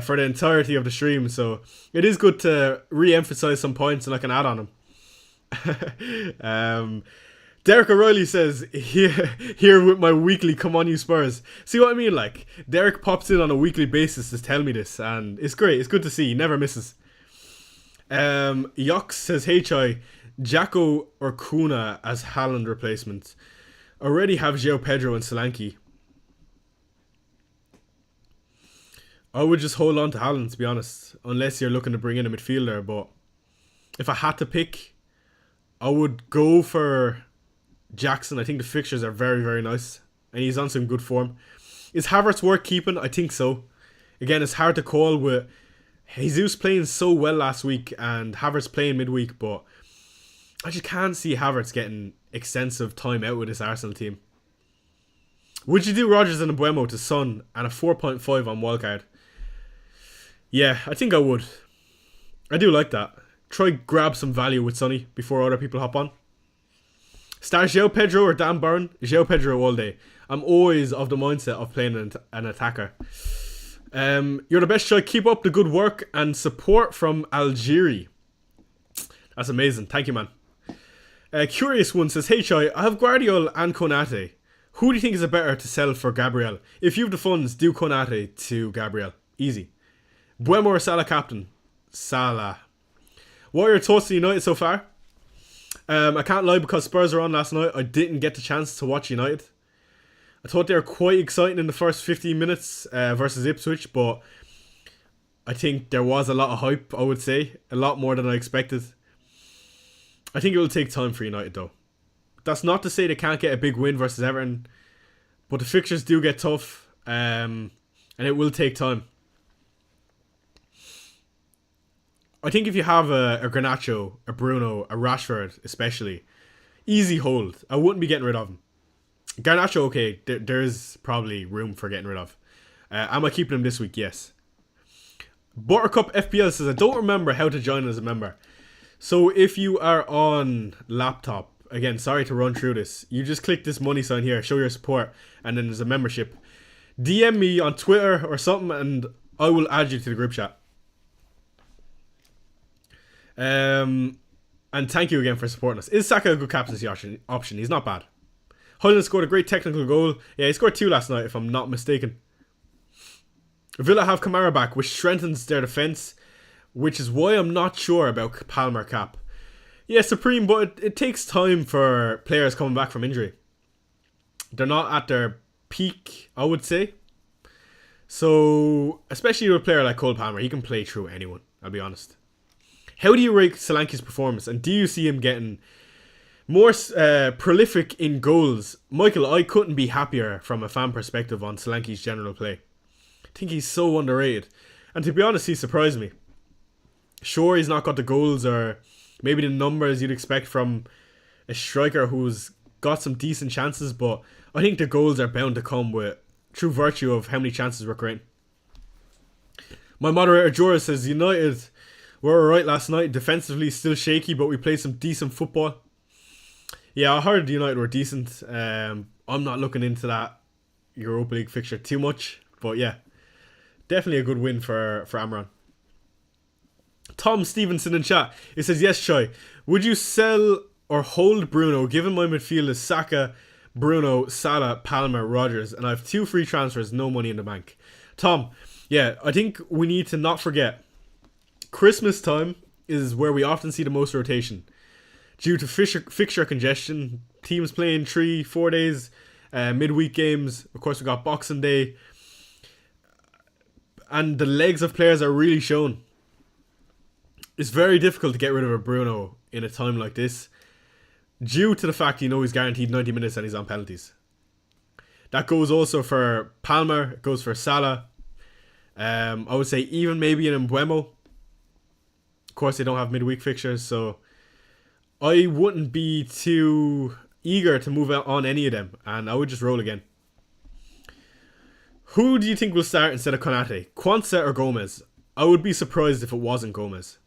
for the entirety of the stream, so it is good to re-emphasize some points and I can add on them. Derek O'Reilly says, here with my weekly come on you Spurs. See what I mean? Like, Derek pops in on a weekly basis to tell me this, and it's great. It's good to see. He never misses. Yox says, hey Choi, Jacko or Kuna as Haaland replacement. Already have João Pedro and Solanke. I would just hold on to Haaland, to be honest, unless you're looking to bring in a midfielder. But if I had to pick, I would go for Jackson. I think the fixtures are very, very nice, and he's on some good form. Is Havertz worth keeping? I think so. Again, it's hard to call with Jesus playing so well last week and Havertz playing midweek, but I just can't see Havertz getting extensive time out with this Arsenal team. Would you do Rodgers and a Buemo to Son and a 4.5 on wildcard? Yeah, I think I would. I do like that. Try grab some value with Sonny before other people hop on. Start João Pedro or Dan Burn? João Pedro all day. I'm always of the mindset of playing an attacker. You're the best, Choi. Keep up the good work and support from Algeria. That's amazing. Thank you, man. Curious One says, hey Choi, I have Guardiola and Konate. Who do you think is a better to sell for Gabriel? If you have the funds, do Konate to Gabriel. Easy. Buemo or Salah captain? Salah. What are your thoughts on United so far? I can't lie, because Spurs were on last night, I didn't get the chance to watch United. I thought they were quite exciting in the first 15 minutes versus Ipswich, but I think there was a lot of hype, I would say. A lot more than I expected. I think it will take time for United though. That's not to say they can't get a big win versus Everton, but the fixtures do get tough, and it will take time. I think if you have a Garnacho, a Bruno, a Rashford especially, easy hold. I wouldn't be getting rid of him. Garnacho, okay, there's probably room for getting rid of. Am I keeping him this week? Yes. Buttercup FPL says, I don't remember how to join as a member. So if you are on laptop, again, sorry to run through this, you just click this money sign here, show your support, and then there's a membership. DM me on Twitter or something and I will add you to the group chat. And thank you again for supporting us. Is Saka a good captaincy option? He's not bad. Hoyland scored a great technical goal. Yeah, he scored 2 last night, if I'm not mistaken. Villa have Kamara back, which strengthens their defence, which is why I'm not sure about Palmer cap. Yeah, Supreme, but it takes time for players coming back from injury. They're not at their peak, I would say. So, especially with a player like Cole Palmer, he can play through anyone, I'll be honest. How do you rate Solanke's performance, and do you see him getting more prolific in goals? Michael, I couldn't be happier from a fan perspective on Solanke's general play. I think he's so underrated. And to be honest, he surprised me. Sure, he's not got the goals or maybe the numbers you'd expect from a striker who's got some decent chances, but I think the goals are bound to come with true virtue of how many chances we're creating. My moderator Jorah says United were alright last night. Defensively still shaky, but we played some decent football. Yeah, I heard United were decent. I'm not looking into that Europa League fixture too much, but yeah, definitely a good win for Amran. Tom Stevenson in chat, he says, yes, Choi, would you sell or hold Bruno given my midfield is Saka, Bruno, Salah, Palmer, Rodgers, and I have 2 free transfers, no money in the bank? Tom, yeah, I think we need to not forget Christmas time is where we often see the most rotation. Due to fixture congestion, teams playing 3-4 days, midweek games, of course we got Boxing Day, and the legs of players are really shown. It's very difficult to get rid of a Bruno in a time like this, due to the fact he's guaranteed 90 minutes and he's on penalties. That goes also for Palmer, it goes for Salah. I would say even maybe in Mbeumo. Of course, they don't have midweek fixtures, so I wouldn't be too eager to move on any of them, and I would just roll again. Who do you think will start instead of Konate? Quansah or Gomez? I would be surprised if it wasn't Gomez.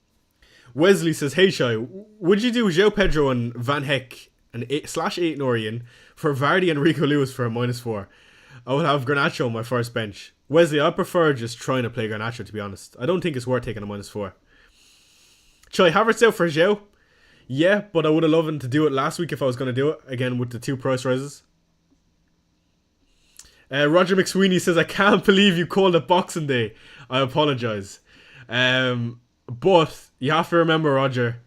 Wesley says, hey Shai, would you do João Pedro and Van Heck and /8 Norian for Vardy and Rico Lewis for a -4? I would have Garnacho on my first bench. Wesley, I prefer just trying to play Garnacho, to be honest. I don't think it's worth taking a -4. Choi, Havertz out for João? Yeah, but I would have loved him to do it last week if I was going to do it, again with the 2 price rises. Roger McSweeney says, I can't believe you called it Boxing Day. I apologise. But you have to remember, Roger,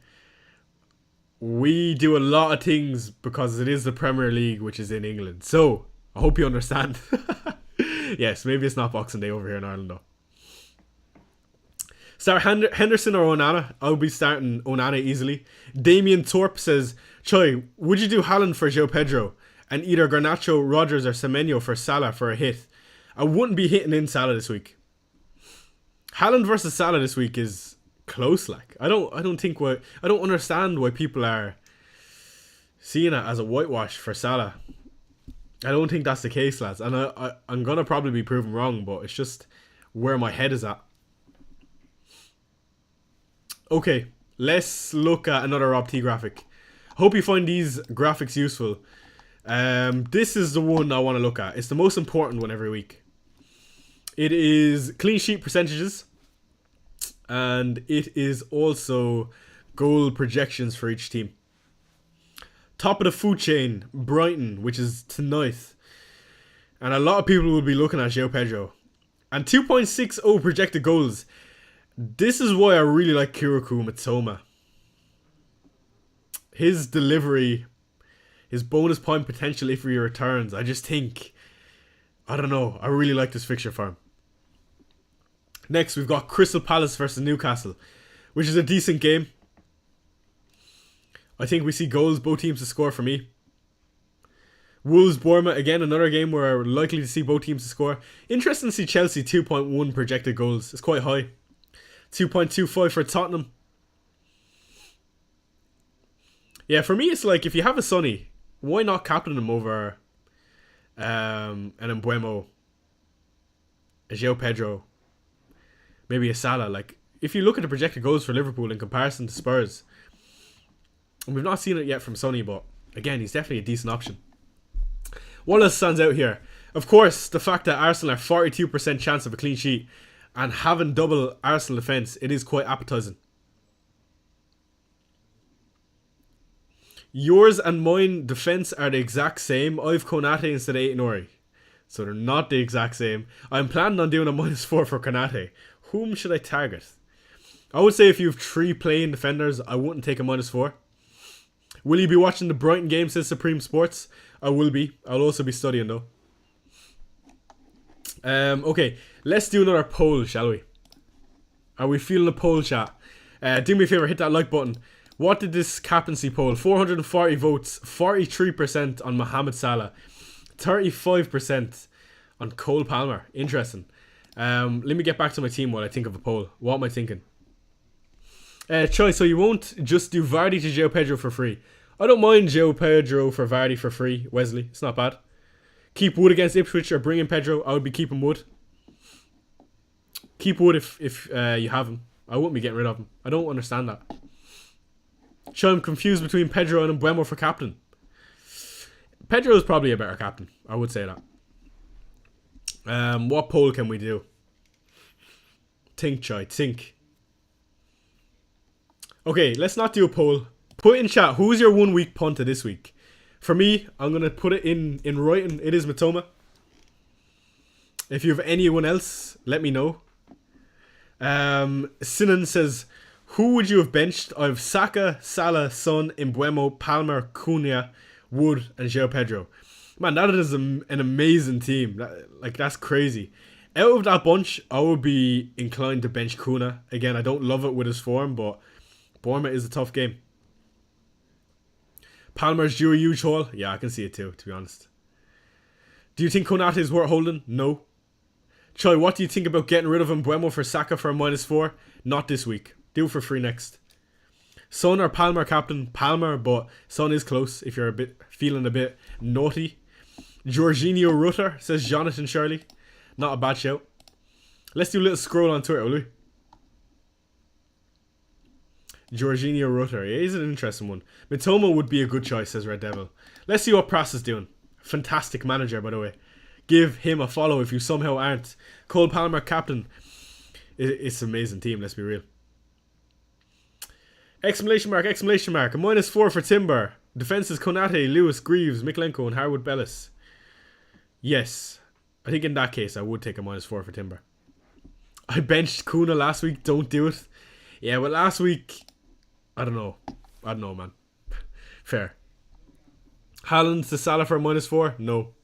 we do a lot of things because it is the Premier League, which is in England. So, I hope you understand. Yes, maybe it's not Boxing Day over here in Ireland though. Start Henderson or Onana? I'll be starting Onana easily. Damien Torp says, Choi, would you do Haaland for João Pedro? And either Garnacho, Rodgers or Semenyo for Salah for a hit? I wouldn't be hitting in Salah this week. Haaland versus Salah this week is close, like. I don't understand why people are seeing it as a whitewash for Salah. I don't think that's the case, lads. And I'm going to probably be proven wrong, but it's just where my head is at. Okay, let's look at another Rob T graphic. Hope you find these graphics useful. This is the one I want to look at. It's the most important one every week. It is clean sheet percentages. And it is also goal projections for each team. Top of the food chain, Brighton, which is tonight. And a lot of people will be looking at João Pedro. And 2.60 projected goals. This is why I really like Kirikou Mitoma. His delivery, his bonus point potential if he returns. I just think, I don't know, I really like this fixture for him. Next, we've got Crystal Palace versus Newcastle, which is a decent game. I think we see goals, both teams to score for me. Wolves Bournemouth, again, another game where we're likely to see both teams to score. Interesting to see Chelsea 2.1 projected goals. It's quite high. 2.25 for Tottenham. Yeah, for me, it's like if you have a Sonny, why not captain him over an Mbeumo, a João Pedro, maybe a Salah? Like, if you look at the projected goals for Liverpool in comparison to Spurs, and we've not seen it yet from Sonny, but again, he's definitely a decent option. What else stands out here? Of course, the fact that Arsenal are 42% chance of a clean sheet and having double Arsenal defence, it is quite appetising. Yours and mine defense are the exact same. I've Konate instead of Aitonori. So they're not the exact same. I'm planning on doing a -4 for Konate. Whom should I target? I would say if you have 3 playing defenders, I wouldn't take a -4. Will you be watching the Brighton game, says Supreme Sports? I will be. I'll also be studying though. Okay, let's do another poll, shall we? Are we feeling a poll, chat? Do me a favour, hit that like button. What did this captaincy poll? 440 votes, 43% on Mohamed Salah, 35% on Cole Palmer. Interesting. Let me get back to my team while I think of a poll. What am I thinking? Choi, so you won't just do Vardy to João Pedro for free? I don't mind João Pedro for Vardy for free, Wesley. It's not bad. Keep Wood against Ipswich or bring in Pedro. I would be keeping Wood. Keep Wood if you have him. I wouldn't be getting rid of him. I don't understand that. Choi, I'm confused between Pedro and Mbeumo for captain. Pedro is probably a better captain. I would say that. What poll can we do? Think, Choi. Think. Okay, let's not do a poll. Put in chat, who's your 1 week punter this week? For me, I'm going to put it in writing. It is Matoma. If you have anyone else, let me know. Sinan says, who would you have benched? I have Saka, Salah, Son, Mbeumo, Palmer, Cunha, Wood, and João Pedro. Man, that is an amazing team. That's crazy. Out of that bunch, I would be inclined to bench Cunha. Again, I don't love it with his form, but Bournemouth is a tough game. Palmer's due a huge haul. Yeah, I can see it too, to be honest. Do you think Konate is worth holding? No. Choi, what do you think about getting rid of Mbeumo for Saka for a -4? Not this week. Do it for free next. Son or Palmer captain? Palmer, but Son is close if you're feeling a bit naughty. Jorginho Rutter, says Jonathan Shirley. Not a bad shout. Let's do a little scroll on Twitter, will we? Jorginho Rutter. Yeah, he's an interesting one. Mitoma would be a good choice, says Red Devil. Let's see what Prass is doing. Fantastic manager, by the way. Give him a follow if you somehow aren't. Cole Palmer, captain. It's an amazing team, let's be real. Exclamation mark, exclamation mark. A -4 for Timber. Defense is Konate, Lewis, Greaves, Miklenko, and Harwood Bellis. Yes. I think in that case, I would take a -4 for Timber. I benched Kuna last week. Don't do it. Yeah, but last week... I don't know, man. Fair. Haaland to Salah for a -4? No.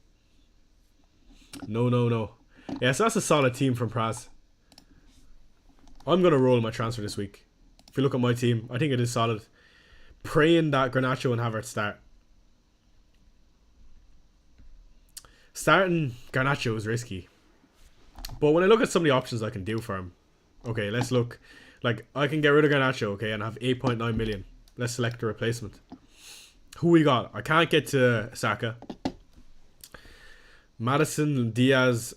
No. Yeah, so that's a solid team from Praz. I'm going to roll my transfer this week. If you look at my team, I think it is solid. Praying that Garnacho and Havertz start. Starting Garnacho is risky. But when I look at some of the options I can do for him. Okay, let's look. Like, I can get rid of Garnacho, okay, and have 8.9 million. Let's select a replacement. Who we got? I can't get to Saka. Madison, Diaz.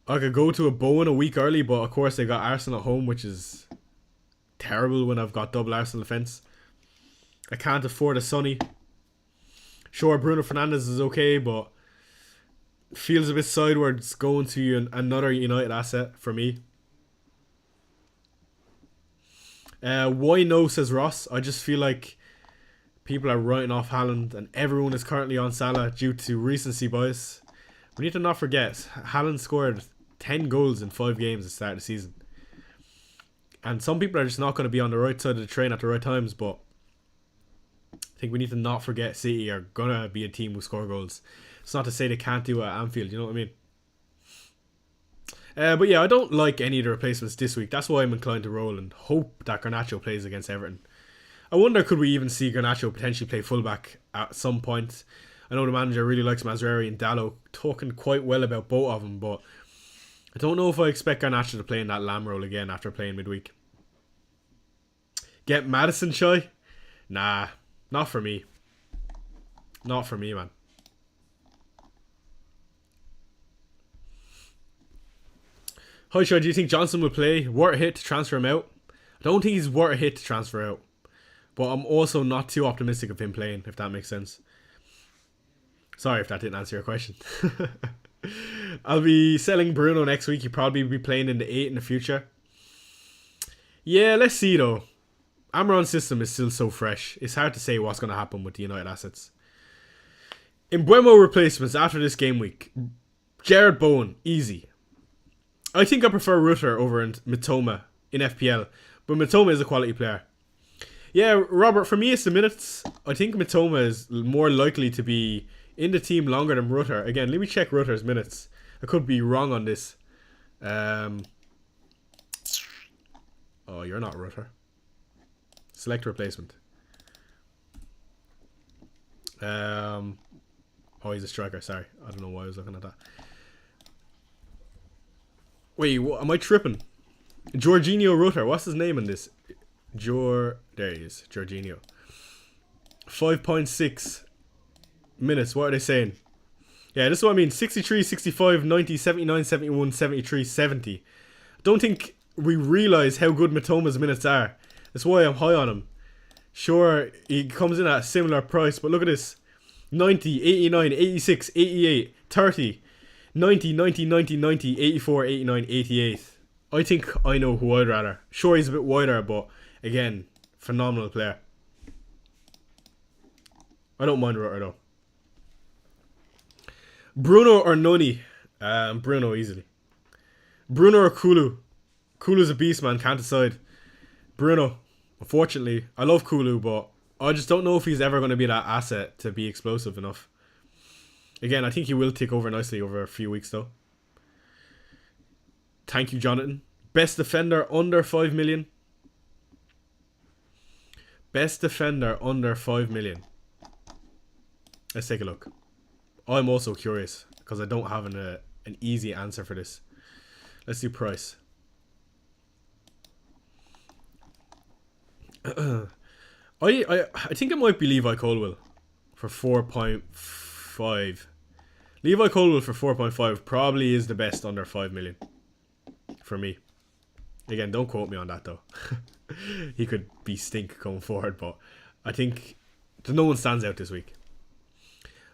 I could go to a Bowen a week early, but of course they got Arsenal at home, which is terrible when I've got double Arsenal defence. I can't afford a Sonny. Sure, Bruno Fernandes is okay, but feels a bit sideways going to another United asset for me. Why no, says Ross. I just feel like people are writing off Haaland and everyone is currently on Salah due to recency bias. We need to not forget, Haaland scored 10 goals in 5 games at the start of the season. And some people are just not going to be on the right side of the train at the right times, but I think we need to not forget City are going to be a team who score goals. It's not to say they can't do it at Anfield, you know what I mean? But yeah, I don't like any of the replacements this week. That's why I'm inclined to roll and hope that Garnacho plays against Everton. I wonder, could we even see Garnacho potentially play fullback at some point? I know the manager really likes Mazraoui and Dallo, talking quite well about both of them, but I don't know if I expect Garnacho to play in that Lamb role again after playing midweek. Get Madison, Choi? Nah, not for me. Not for me, man. Hi, Choi, do you think Johnson will play? Worth a hit to transfer him out? I don't think he's worth a hit to transfer out. But I'm also not too optimistic of him playing, if that makes sense. Sorry if that didn't answer your question. I'll be selling Bruno next week. He'll probably be playing in the 8 in the future. Yeah, let's see though. Amaron's system is still so fresh. It's hard to say what's going to happen with the United assets. Embuemo replacements after this game week. Jared Bowen, easy. I think I prefer Rutter over Mitoma in FPL, but Mitoma is a quality player. Yeah, Robert, for me it's the minutes. I think Mitoma is more likely to be in the team longer than Rutter. Again, let me check Rutter's minutes. I could be wrong on this. Oh, you're not Rutter. Select replacement. Oh, he's a striker. Sorry, I don't know why I was looking at that. Wait, what, am I tripping? Jorginho Rutter. What's his name in this? There he is. Jorginho. 5.6 minutes. What are they saying? Yeah, this is what I mean. 63, 65, 90, 79, 71, 73, 70. I don't think we realise how good Mitoma's minutes are. That's why I'm high on him. Sure, he comes in at a similar price, but look at this. 90, 89, 86, 88, 30, 90, 90, 90, 90, 84, 89, 88. I think I know who I'd rather. Sure, he's a bit wider, but again, phenomenal player. I don't mind Rutter though. Bruno or Noni? Bruno easily. Bruno or Kulu? Kulu's a beast, man. Can't decide. Bruno. Unfortunately, I love Kulu, but I just don't know if he's ever going to be that asset to be explosive enough. Again, I think he will take over nicely over a few weeks though. Thank you, Jonathan. Best defender under 5 million. Best defender under 5 million. Let's take a look. I'm also curious because I don't have an easy answer for this. Let's do price. I think it might be Levi Colwill for 4.5. Levi Colwill for 4.5 probably is the best under 5 million for me. Again, don't quote me on that though. He could be stink going forward, but I think no one stands out this week.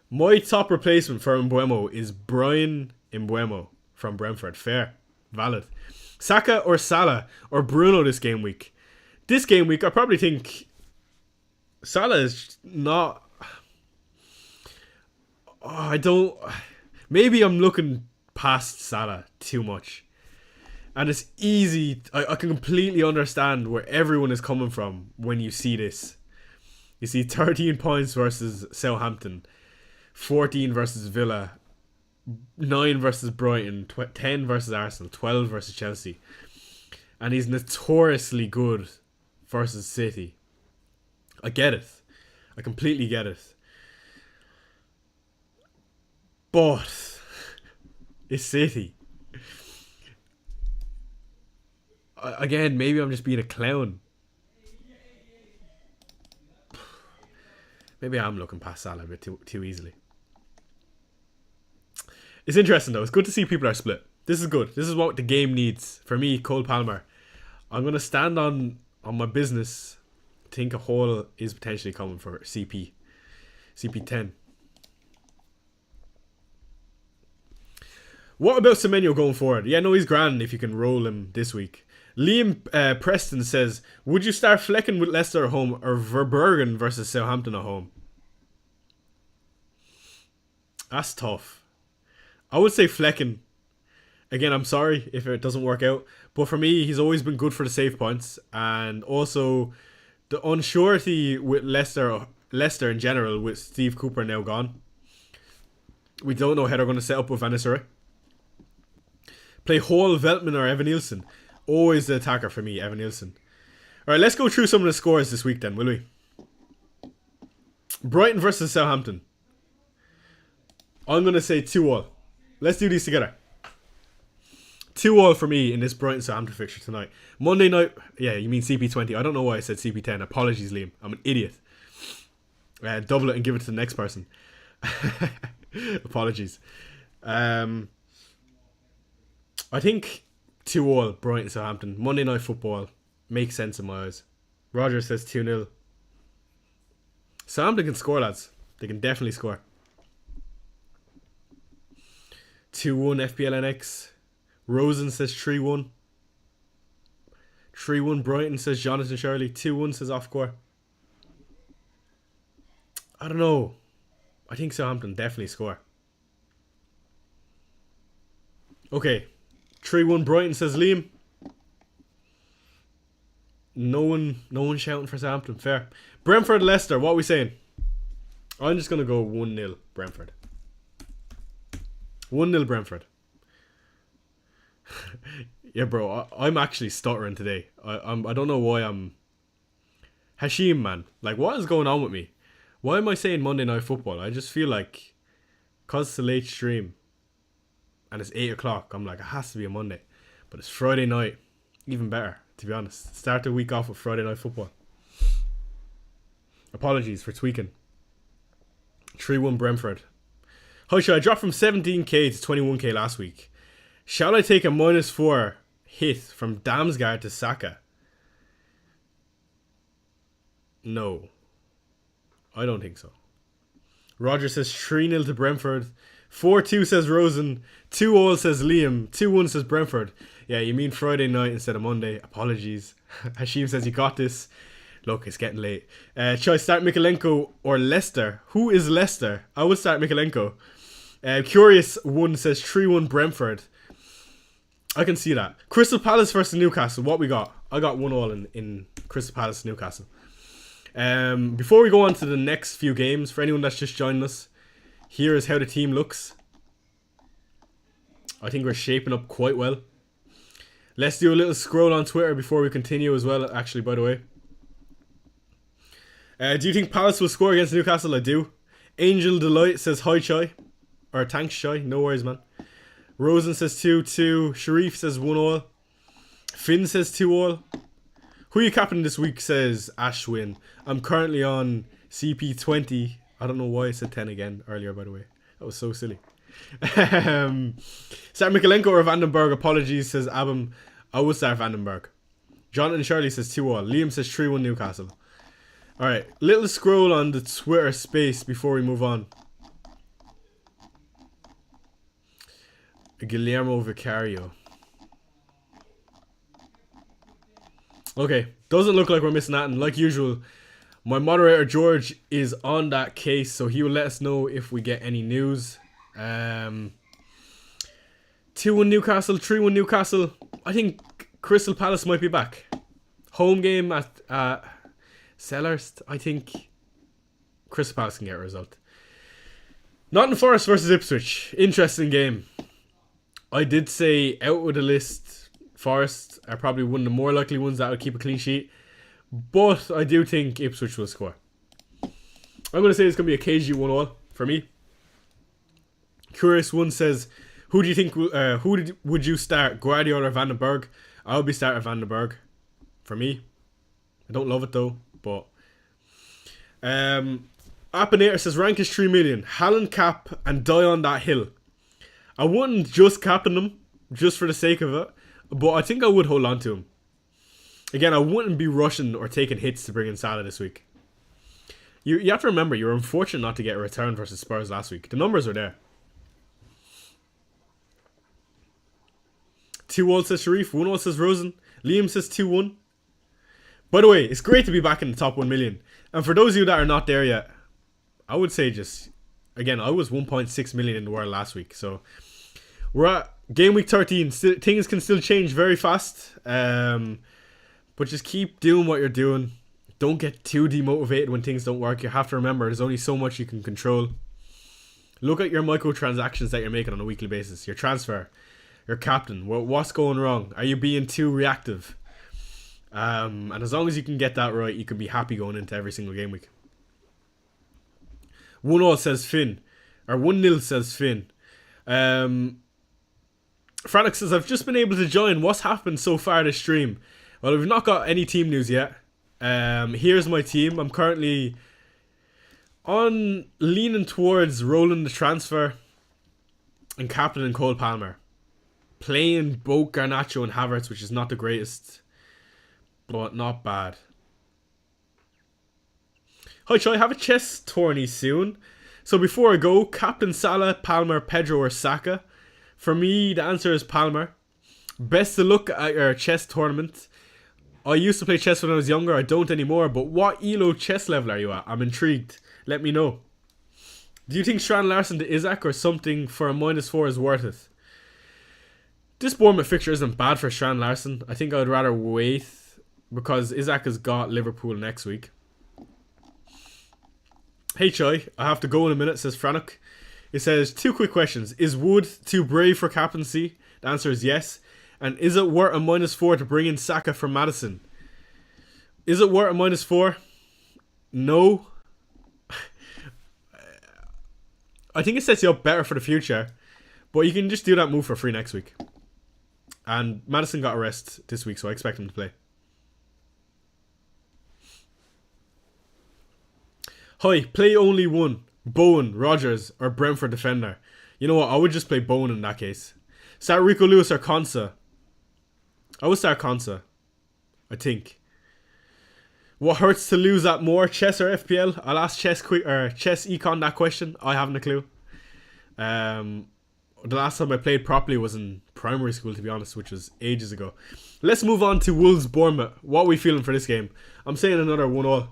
My top replacement for Embuemo is Brian Embuemo from Brentford. Fair. Valid. Saka or Salah or Bruno this game week. This game week, I probably think Salah is not... Oh, I don't... Maybe I'm looking past Salah too much. And it's easy... I can completely understand where everyone is coming from when you see this. You see 13 points versus Southampton. 14 versus Villa. 9 versus Brighton. 10 versus Arsenal. 12 versus Chelsea. And he's notoriously good versus City. I get it. I completely get it. But it's City. Again, maybe I'm just being a clown. Maybe I'm looking past Salah a bit too easily. It's interesting though. It's good to see people are split. This is good. This is what the game needs. For me, Cole Palmer. I'm going to stand on my business. I think a haul is potentially coming for CP. CP10. What about Semenyo going forward? Yeah, no, he's grand if you can roll him this week. Liam Preston says, would you start Flecken with Leicester at home or Verbergen versus Southampton at home? That's tough. I would say Flecken. Again, I'm sorry if it doesn't work out. But for me, he's always been good for the save points. And also, the unsurety with Leicester in general, with Steve Cooper now gone. We don't know how they're going to set up with Van Nistelrooy. Play Hall, Veltman or Evan Nielsen. Always the attacker for me, Evan Nielsen. Alright, let's go through some of the scores this week then, will we? Brighton versus Southampton. I'm going to say 2-2. Let's do these together. 2-2 for me in this Brighton Southampton fixture tonight. Monday night... Yeah, you mean CP20. I don't know why I said CP10. Apologies, Liam. I'm an idiot. Double it and give it to the next person. Apologies. I think 2-2 Brighton Southampton. Monday Night Football. Makes sense in my eyes. Roger says 2-0. Southampton can score, lads. They can definitely score. 2-1 FPL NX. Rosen says 3-1. 3-1 Brighton, says Jonathan Shirley. 2-1, says Offcore. I don't know. I think Southampton definitely score. Okay. 3-1 Brighton, says Liam. No one shouting for Southampton. Fair. Brentford, Leicester. What are we saying? I'm just going to go 1-0 Brentford. 1-0 Brentford. Yeah, bro. I'm actually stuttering today. I don't know why I'm... Hashim, man. Like, what is going on with me? Why am I saying Monday Night Football? I just feel like... Because it's a late stream. And it's 8 o'clock. I'm like, it has to be a Monday. But it's Friday night. Even better, to be honest. Start the week off with Friday Night Football. Apologies for tweaking. 3-1 Brentford. How should I drop from 17k to 21k last week? Shall I take a -4 hit from Damsgaard to Saka? No. I don't think so. Roger says 3-0 to Brentford. 4-2 says Rosen. 2-0 says Liam. 2-1 says Brentford. Yeah, you mean Friday night instead of Monday. Apologies. Hashim says you got this. Look, it's getting late. Should I start Mikalenko or Leicester? Who is Leicester? I would start Mikalenko. Curious one says 3-1 Brentford. I can see that. Crystal Palace versus Newcastle. What we got? I got 1-1 in Crystal Palace Newcastle. Before we go on to the next few games, for anyone that's just joined us, here is how the team looks. I think we're shaping up quite well. Let's do a little scroll on Twitter before we continue as well, actually, by the way. Do you think Palace will score against Newcastle? I do. Angel Delight says hi, Chai. Or thanks, Chai. No worries, man. Rosen says 2-2. Sharif says 1-0. Finn says 2-0. Who are you capping this week, says Ashwin. I'm currently on CP20. I don't know why I said 10 again earlier, by the way. That was so silly. Start Mikalenko or Vandenberg? Apologies, says Abam. I would start Vandenberg. Jonathan Shirley says 2-0. Liam says 3-1 Newcastle. Alright, little scroll on the Twitter space before we move on. Guillermo Vicario. Okay, doesn't look like we're missing that. And like usual, my moderator George is on that case, so he will let us know if we get any news. 2-1 Newcastle, 3-1 Newcastle. I think Crystal Palace might be back. Home game at Selhurst. I think Crystal Palace can get a result. Nottingham Forest versus Ipswich. Interesting game. I did say out of the list, Forest are probably one of the more likely ones that would keep a clean sheet. But I do think Ipswich will score. I'm going to say it's going to be a KG 1-0 for me. Curious one says, who do you think, would you start, Guardiola or Vandenberg? I'll be starting Vandenberg for me. I don't love it though, but Appinator says rank is 3 million. Haaland cap and die on that hill. I wouldn't just captain them just for the sake of it, but I think I would hold on to him. Again, I wouldn't be rushing or taking hits to bring in Salah this week. You have to remember, you were unfortunate not to get a return versus Spurs last week. The numbers are there. 2-0 says Sharif, 1-0 says Rosen. Liam says 2-1. By the way, it's great to be back in the top 1 million. And for those of you that are not there yet, I would say just... Again, I was 1.6 million in the world last week. So, we're at game week 13. Things can still change very fast. But just keep doing what you're doing. Don't get too demotivated when things don't work. You have to remember, there's only so much you can control. Look at your microtransactions that you're making on a weekly basis. Your transfer. Your captain. What's going wrong? Are you being too reactive? And as long as you can get that right, you can be happy going into every single game week. 1-0 says Finn. Or 1-0 says Finn. Frantic says, I've just been able to join. What's happened so far this stream? Well, we've not got any team news yet. Here's my team. I'm currently leaning towards rolling the transfer and captaining Cole Palmer. Playing both Garnacho and Havertz, which is not the greatest, but not bad. Hi, shall I have a chess tourney soon? So before I go, Captain Salah, Palmer, Pedro or Saka? For me, the answer is Palmer. Best of luck at your chess tournament. I used to play chess when I was younger. I don't anymore. But what ELO chess level are you at? I'm intrigued. Let me know. Do you think Strand Larson to Isaac or something for a -4 is worth it? This Bournemouth fixture isn't bad for Strand Larson. I think I would rather wait because Isaac has got Liverpool next week. Hey Chai, I have to go in a minute, says Franuk. It says, 2 quick questions. Is Wood too brave for captaincy? The answer is yes. And is it worth a -4 to bring in Saka for Maddison? Is it worth a -4? No. I think it sets you up better for the future. But you can just do that move for free next week. And Maddison got a rest this week, so I expect him to play. Hi, play only one. Bowen, Rogers, or Brentford defender. You know what? I would just play Bowen in that case. Start Rico Lewis or Konsa. I would start Konsa. I think. What hurts to lose at more, chess or FPL? I'll ask chess econ that question. I haven't a clue. The last time I played properly was in primary school, to be honest, which was ages ago. Let's move on to Wolves Bournemouth. What are we feeling for this game? I'm saying another 1-1.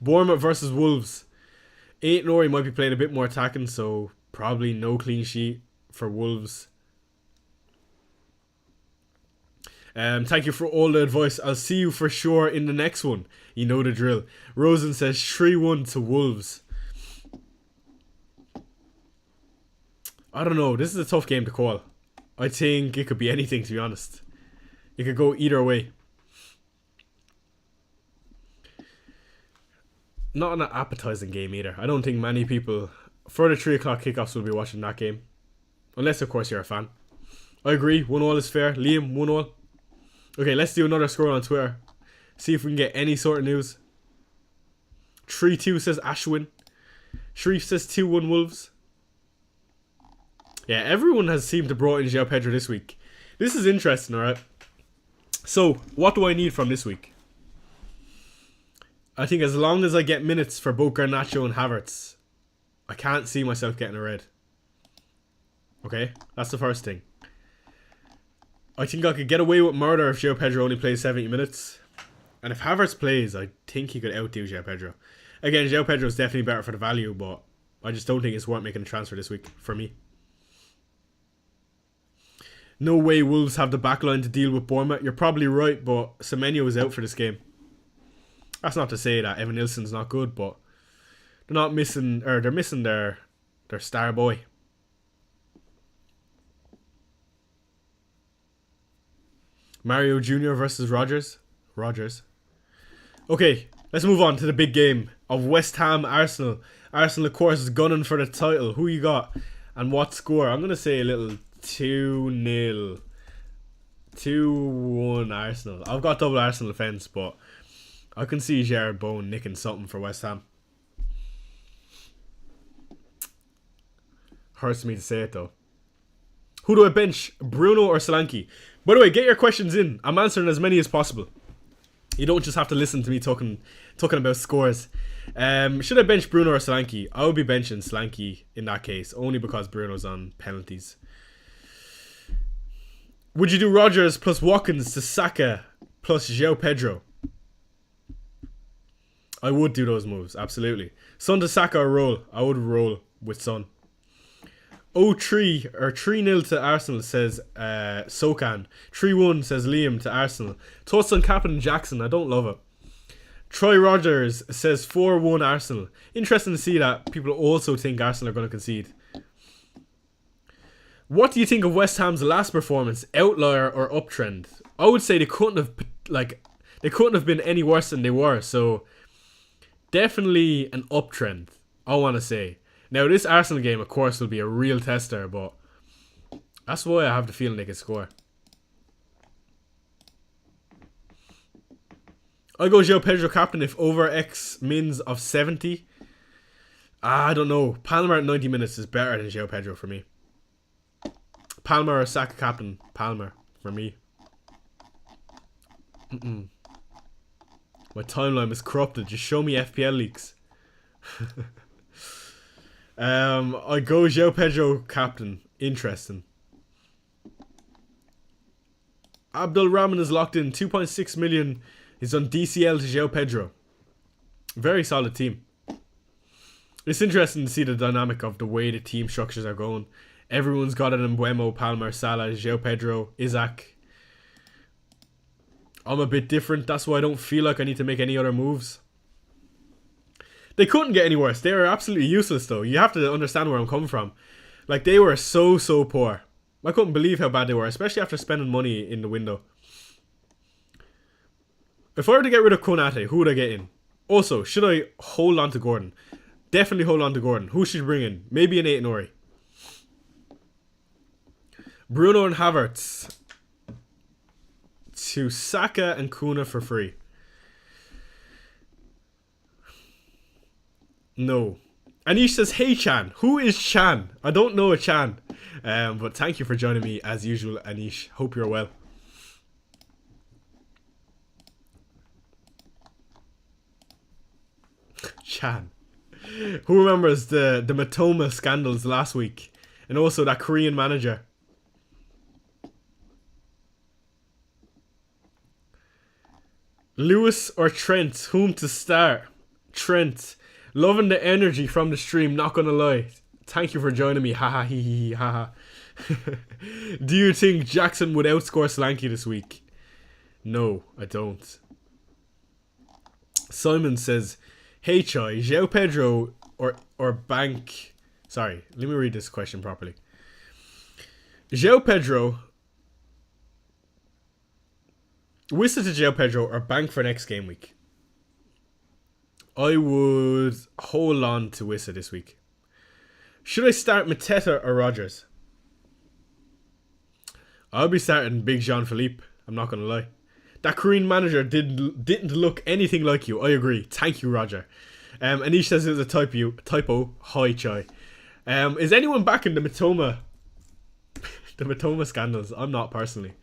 Bournemouth versus Wolves. 8-0 might be playing a bit more attacking, so probably no clean sheet for Wolves. Thank you for all the advice. I'll see you for sure in the next one. You know the drill. Rosen says 3-1 to Wolves. I don't know. This is a tough game to call. I think it could be anything, to be honest. It could go either way. Not an appetizing game either. I don't think many people for the 3 o'clock kickoffs will be watching that game. Unless, of course, you're a fan. I agree. 1-1 is fair. Liam, 1-1. Okay, let's do another scroll on Twitter. See if we can get any sort of news. 3-2 says Ashwin. Sharif says 2-1 Wolves. Yeah, everyone has seemed to brought in João Pedro this week. This is interesting, alright? So, what do I need from this week? I think as long as I get minutes for both Garnacho and Havertz, I can't see myself getting a red. Okay, that's the first thing. I think I could get away with murder if João Pedro only plays 70 minutes. And if Havertz plays, I think he could outdo João Pedro. Again, João Pedro is definitely better for the value, but I just don't think it's worth making a transfer this week for me. No way Wolves have the backline to deal with Bournemouth. You're probably right, but Semenyo is out for this game. That's not to say that Evan Nilsson's not good, but they're missing their star boy. Mario Jr. versus Rogers. Okay, let's move on to the big game of West Ham Arsenal. Arsenal, of course, is gunning for the title. Who you got? And what score? I'm going to say a little 2-0. 2-1 Arsenal. I've got double Arsenal defence, but I can see Gerard Bowen nicking something for West Ham. Hurts me to say it though. Who do I bench? Bruno or Solanke? By the way, get your questions in. I'm answering as many as possible. You don't just have to listen to me talking about scores. Should I bench Bruno or Solanke? I would be benching Solanke in that case, only because Bruno's on penalties. Would you do Rogers plus Watkins to Saka plus João Pedro? I would do those moves, absolutely. Son to Saka or roll? I would roll with Son. 0-3 or 3-0 to Arsenal, says Sokan. 3-1 says Liam to Arsenal. Thoughts on Captain Jackson? I don't love it. Troy Rogers says 4-1 Arsenal. Interesting to see that people also think Arsenal are going to concede. What do you think of West Ham's last performance? Outlier or uptrend? I would say they couldn't have been any worse than they were. So definitely an uptrend, I want to say. Now, this Arsenal game, of course, will be a real tester, but that's why I have the feeling they can score. I go João Pedro captain if over X mins of 70. I don't know. Palmer at 90 minutes is better than João Pedro for me. Palmer or Saka captain? Palmer for me. My timeline is corrupted. Just show me FPL leaks. I go João Pedro captain. Interesting. Abdul Rahman is locked in. 2.6 million. He's on DCL to João Pedro. Very solid team. It's interesting to see the dynamic of the way the team structures are going. Everyone's got it in Buemo, Palmer, Salah, João Pedro, Isaac. I'm a bit different. That's why I don't feel like I need to make any other moves. They couldn't get any worse. They were absolutely useless though. You have to understand where I'm coming from. Like, they were so poor. I couldn't believe how bad they were, especially after spending money in the window. If I were to get rid of Konate, who would I get in? Also, should I hold on to Gordon? Definitely hold on to Gordon. Who should you bring in? Maybe an Aït-Nouri. Bruno and Havertz. To Saka and Kuna for free. No. Anish says, hey Chan. Who is Chan? I don't know a Chan. But thank you for joining me as usual, Anish. Hope you're well. Chan. Who remembers the Matoma scandals last week? And also that Korean manager. Lewis or Trent? Whom to start? Trent. Loving the energy from the stream, not gonna lie. Thank you for joining me. Haha hee hee haha. Do you think Jackson would outscore Solanke this week? No, I don't. Simon says, hey Choi, João Pedro or Bank. Sorry, let me read this question properly. João Pedro, whistle to João Pedro or Bank for next game week? I would hold on to Wissa this week. Should I start Mateta or Rodgers? I'll be starting Big Jean-Philippe. I'm not going to lie. That Korean manager didn't look anything like you. I agree. Thank you, Roger. Anish says it was a typo. Hi, Chai. Is anyone back in the Matoma? The Matoma scandals? I'm not personally.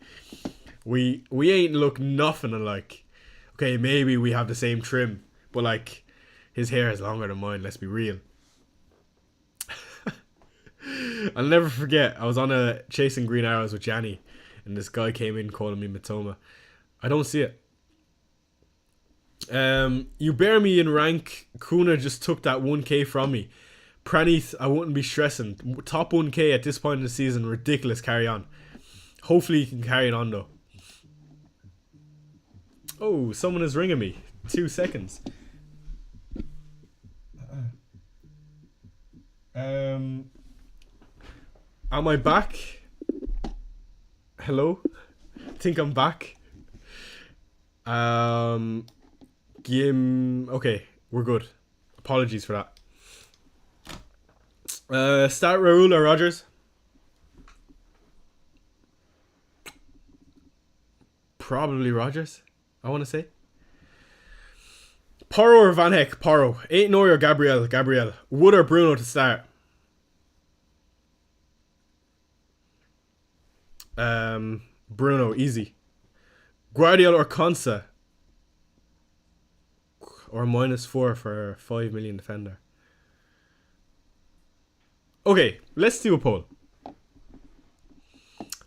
We ain't look nothing alike. Okay, maybe we have the same trim. But like, his hair is longer than mine, let's be real. I'll never forget, I was on a Chasing Green Arrows with Janny, and this guy came in calling me Matoma. I don't see it. You bear me in rank. Kuna just took that 1k from me. Pranith, I wouldn't be stressing. Top 1k at this point in the season, ridiculous. Carry on. Hopefully you can carry it on though. Oh, someone is ringing me. 2 seconds. Am I back? Hello? Think I'm back. Okay, we're good. Apologies for that. Start Raul or Rodgers? Probably Rodgers, I want to say. Porro or Van Heck? Porro. Aït-Nouri or Gabriel? Gabriel. Wood or Bruno to start? Bruno, easy. Guardiola or Konsa? Or -4 for 5 million defender. Okay, let's do a poll. A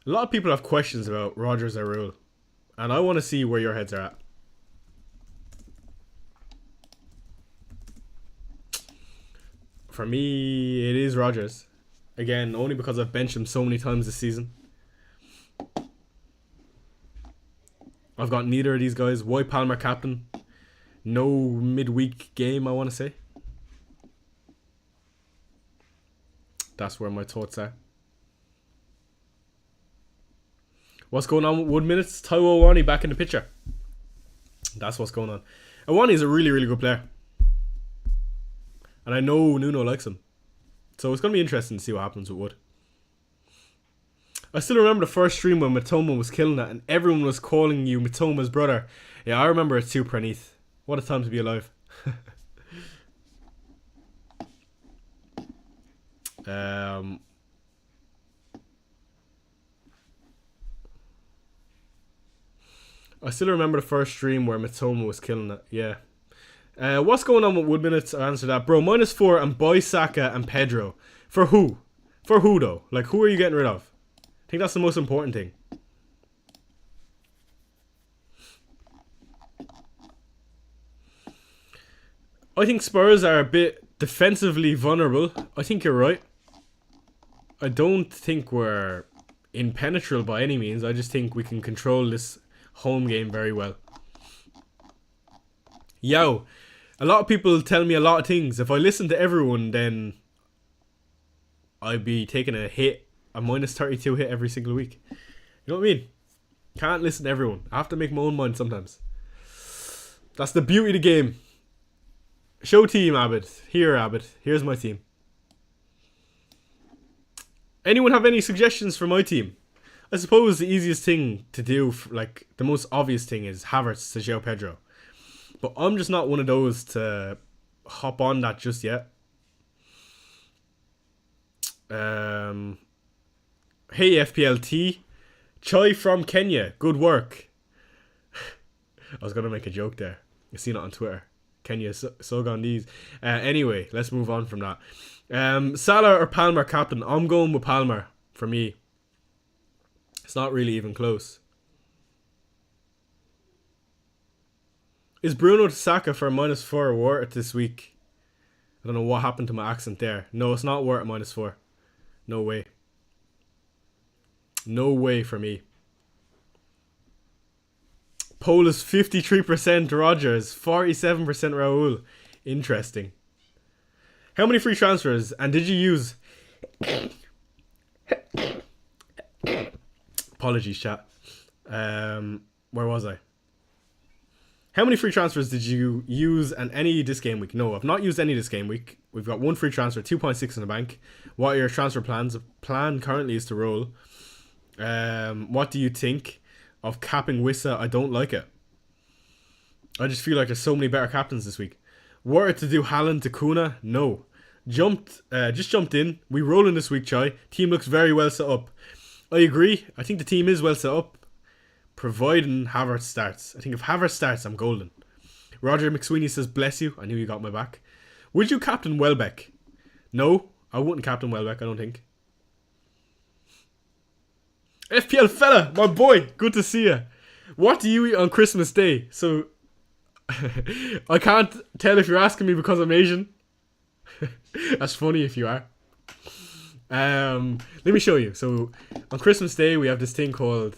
lot of people have questions about Rodgers or Raul, and I want to see where your heads are at. For me, it is Rodgers. Again, only because I've benched him so many times this season. I've got neither of these guys. Why Palmer captain? No midweek game, I want to say. That's where my thoughts are. What's going on with Wood Minutes? Taiwo Awani back in the picture. That's what's going on. Awani is a really, really good player. And I know Nuno likes him. So it's going to be interesting to see what happens with Wood. I still remember the first stream when Matoma was killing it and everyone was calling you Matoma's brother. Yeah, I remember it too, Pranith. What a time to be alive. I still remember the first stream where Matoma was killing it. Yeah. What's going on with Wood Minutes? I answer that. Bro, -4 and buy Saka and Pedro. For who? For who though? Like, who are you getting rid of? I think that's the most important thing. I think Spurs are a bit defensively vulnerable. I think you're right. I don't think we're impenetrable by any means. I just think we can control this home game very well. Yo, a lot of people tell me a lot of things. If I listen to everyone, then I'd be taking a hit, a minus 32 hit every single week. You know what I mean? Can't listen to everyone. I have to make my own mind sometimes. That's the beauty of the game. Show team, Abid. Here, Abid. Here's my team. Anyone have any suggestions for my team? I suppose the easiest thing to do, like the most obvious thing, is Havertz to João Pedro. But I'm just not one of those to hop on that just yet. Hey FPLT. Choi from Kenya. Good work. I was going to make a joke there. You've seen it on Twitter. Kenya so gone these. Anyway, let's move on from that. Salah or Palmer captain? I'm going with Palmer for me. It's not really even close. Is Bruno to Saka for -4 worth it this week? I don't know what happened to my accent there. No, it's not worth -4. No way. No way for me. Poll is 53% Rodgers, 47% Raul. Interesting. How many free transfers? And did you use... Apologies, chat. Where was I? How many free transfers did you use and any this game week? No, I've not used any this game week. We've got one free transfer, 2.6 in the bank. What are your transfer plans? The plan currently is to roll. What do you think of capping Wissa? I don't like it. I just feel like there's so many better captains this week. Were it to do Haaland to Kuna? No. Just jumped in. We rolling this week, Chai. Team looks very well set up. I agree. I think the team is well set up, providing Havertz starts. I think if Havertz starts, I'm golden. Roger McSweeney says, bless you. I knew you got my back. Would you captain Welbeck? No, I wouldn't captain Welbeck, I don't think. FPL fella, my boy, good to see you. What do you eat on Christmas Day? So, I can't tell if you're asking me because I'm Asian. That's funny if you are. Let me show you. So, on Christmas Day, we have this thing called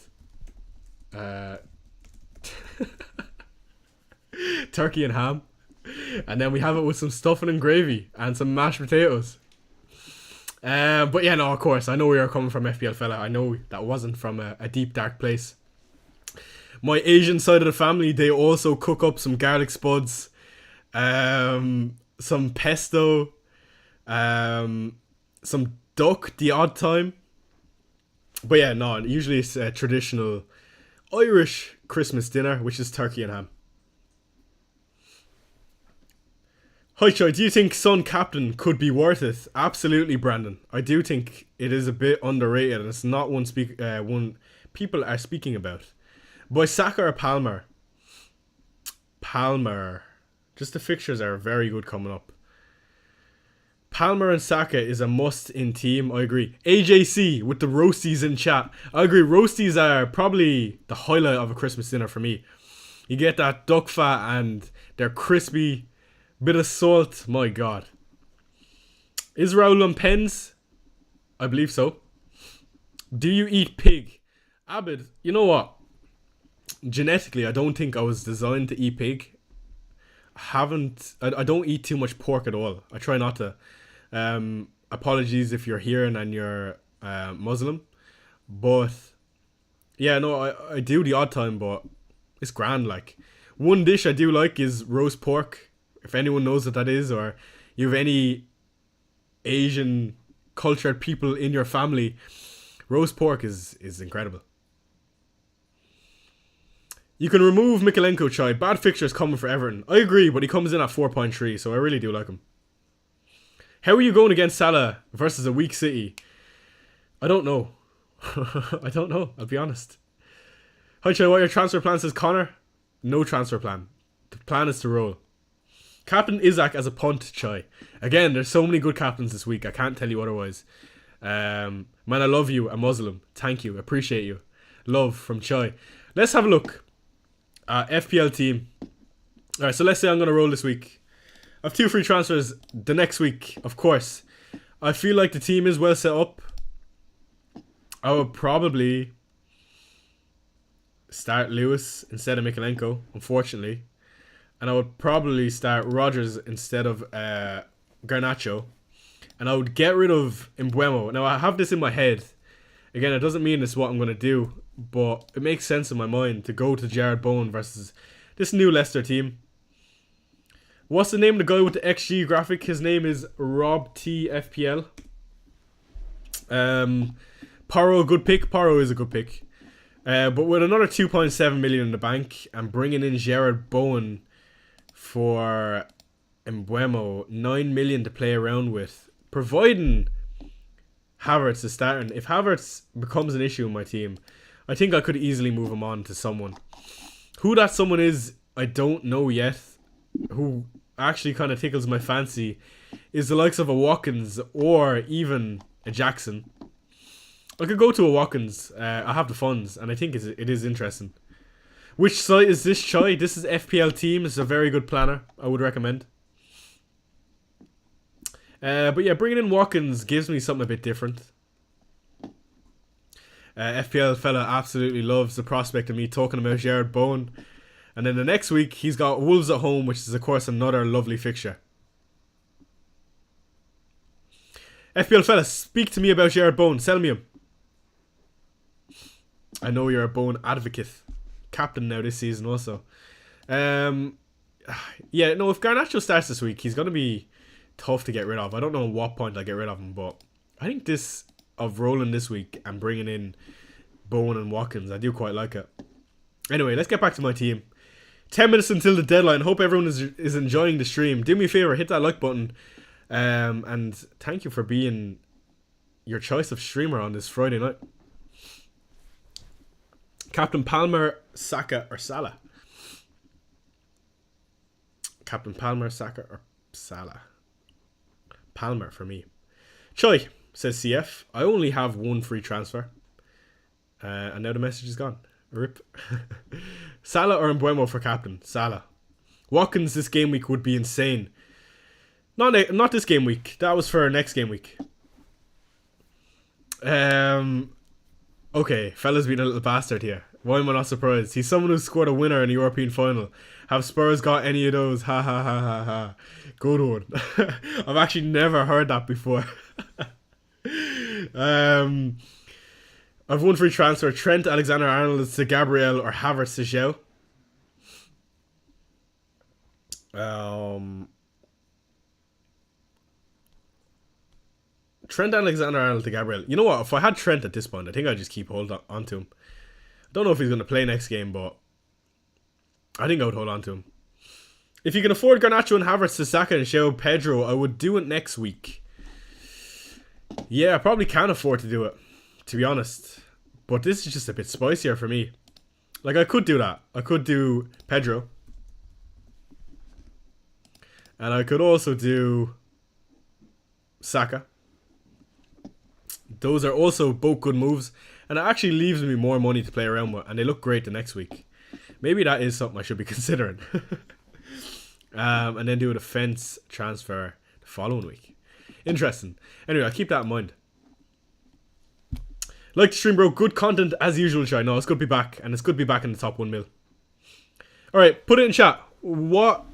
turkey and ham. And then we have it with some stuffing and gravy and some mashed potatoes. But yeah, no, of course, I know where you're coming from, FPL fella. I know that wasn't from a deep, dark place. My Asian side of the family, they also cook up some garlic spuds, some pesto, some duck the odd time. But yeah, no, usually it's a traditional Irish Christmas dinner, which is turkey and ham. Hi Choi, do you think Son captain could be worth it? Absolutely, Brandon. I do think it is a bit underrated and it's not one people are speaking about. By Saka or Palmer? Palmer. Just the fixtures are very good coming up. Palmer and Saka is a must in team, I agree. AJC with the roasties in chat. I agree, roasties are probably the highlight of a Christmas dinner for me. You get that duck fat and they're crispy. Bit of salt, my god. Is Raul on pens? I believe so. Do you eat pig? Abid, you know what? Genetically, I don't think I was designed to eat pig. I don't eat too much pork at all. I try not to. Apologies if you're hearing and you're Muslim. But, yeah, no, I do the odd time, but it's grand, like. One dish I do like is roast pork. If anyone knows what that is, or you have any Asian cultured people in your family, roast pork is incredible. You can remove Mikalenko, Chai. Bad fixtures coming for Everton. I agree, but he comes in at 4.3, so I really do like him. How are you going against Salah versus a weak City? I don't know. I don't know, I'll be honest. Hi Chai, what are your transfer plans, says Connor? No transfer plan. The plan is to roll. Captain Isaac as a punt, Chai. Again, there's so many good captains this week. I can't tell you otherwise. Man, I love you, a Muslim. Thank you. Appreciate you. Love from Chai. Let's have a look. FPL team. Alright, so let's say I'm going to roll this week. I have 2 free transfers the next week, of course. I feel like the team is well set up. I would probably start Lewis instead of Mikalenko, unfortunately. And I would probably start Rodgers instead of Garnacho. And I would get rid of Mbeumo. Now, I have this in my head. Again, it doesn't mean this is what I'm going to do, but it makes sense in my mind to go to Jared Bowen versus this new Leicester team. What's the name of the guy with the XG graphic? His name is Rob T FPL. Porro, good pick. Porro is a good pick. But with another 2.7 million in the bank and bringing in Jared Bowen for Mbeumo, 9 million to play around with, providing Havertz is starting. If Havertz becomes an issue in my team, I think I could easily move him on to someone. Who that someone is, I don't know yet. Who actually kind of tickles my fancy is the likes of a Watkins or even a Jackson. I could go to a Watkins. I have the funds, and I think it is interesting. Which site is this, Chai? This is FPL Team. It's a very good planner. I would recommend. But yeah, bringing in Watkins gives me something a bit different. FPL fella absolutely loves the prospect of me talking about Jared Bowen. And then the next week, he's got Wolves at home, which is, of course, another lovely fixture. FPL fella, speak to me about Jared Bowen. Sell me him. I know you're a Bowen advocate. Captain now this season also. Yeah, no, if Garnacho starts this week, he's going to be tough to get rid of. I don't know at what point I get rid of him, but I think this of rolling this week and bringing in Bowen and Watkins, I do quite like it. Anyway, let's get back to my team. 10 minutes until the deadline. Hope everyone is enjoying the stream. Do me a favor, hit that like button. And thank you for being your choice of streamer on this Friday night. Captain Palmer, Saka, or Salah? Captain Palmer, Saka, or Salah? Palmer for me. Choi, says CF. I only have 1 free transfer. And now the message is gone. Rip. Salah or Mbeumo for captain? Salah. Watkins this game week would be insane. Not this game week. That was for next game week. Okay, fella's being a little bastard here. Why am I not surprised? He's someone who scored a winner in the European final. Have Spurs got any of those? Ha ha ha ha ha. Good one. I've actually never heard that before. I've 1 free transfer. Trent Alexander-Arnold to Gabriel or Havertz to Zhao. Trent Alexander-Arnold to Gabriel. You know what? If I had Trent at this point, I think I'd just keep hold on to him. I don't know if he's going to play next game, but I think I would hold on to him. If you can afford Garnacho and Havertz to Saka and João Pedro, I would do it next week. Yeah, I probably can afford to do it, to be honest. But this is just a bit spicier for me. Like, I could do that. I could do Pedro. And I could also do Saka. Those are also both good moves. And it actually leaves me more money to play around with. And they look great the next week. Maybe that is something I should be considering. And then do a defense transfer the following week. Interesting. Anyway, I'll keep that in mind. Like the stream, bro. Good content as usual, Chai. No, it's good to be back. And it's good to be back in the top 1 mil. Alright, put it in chat. What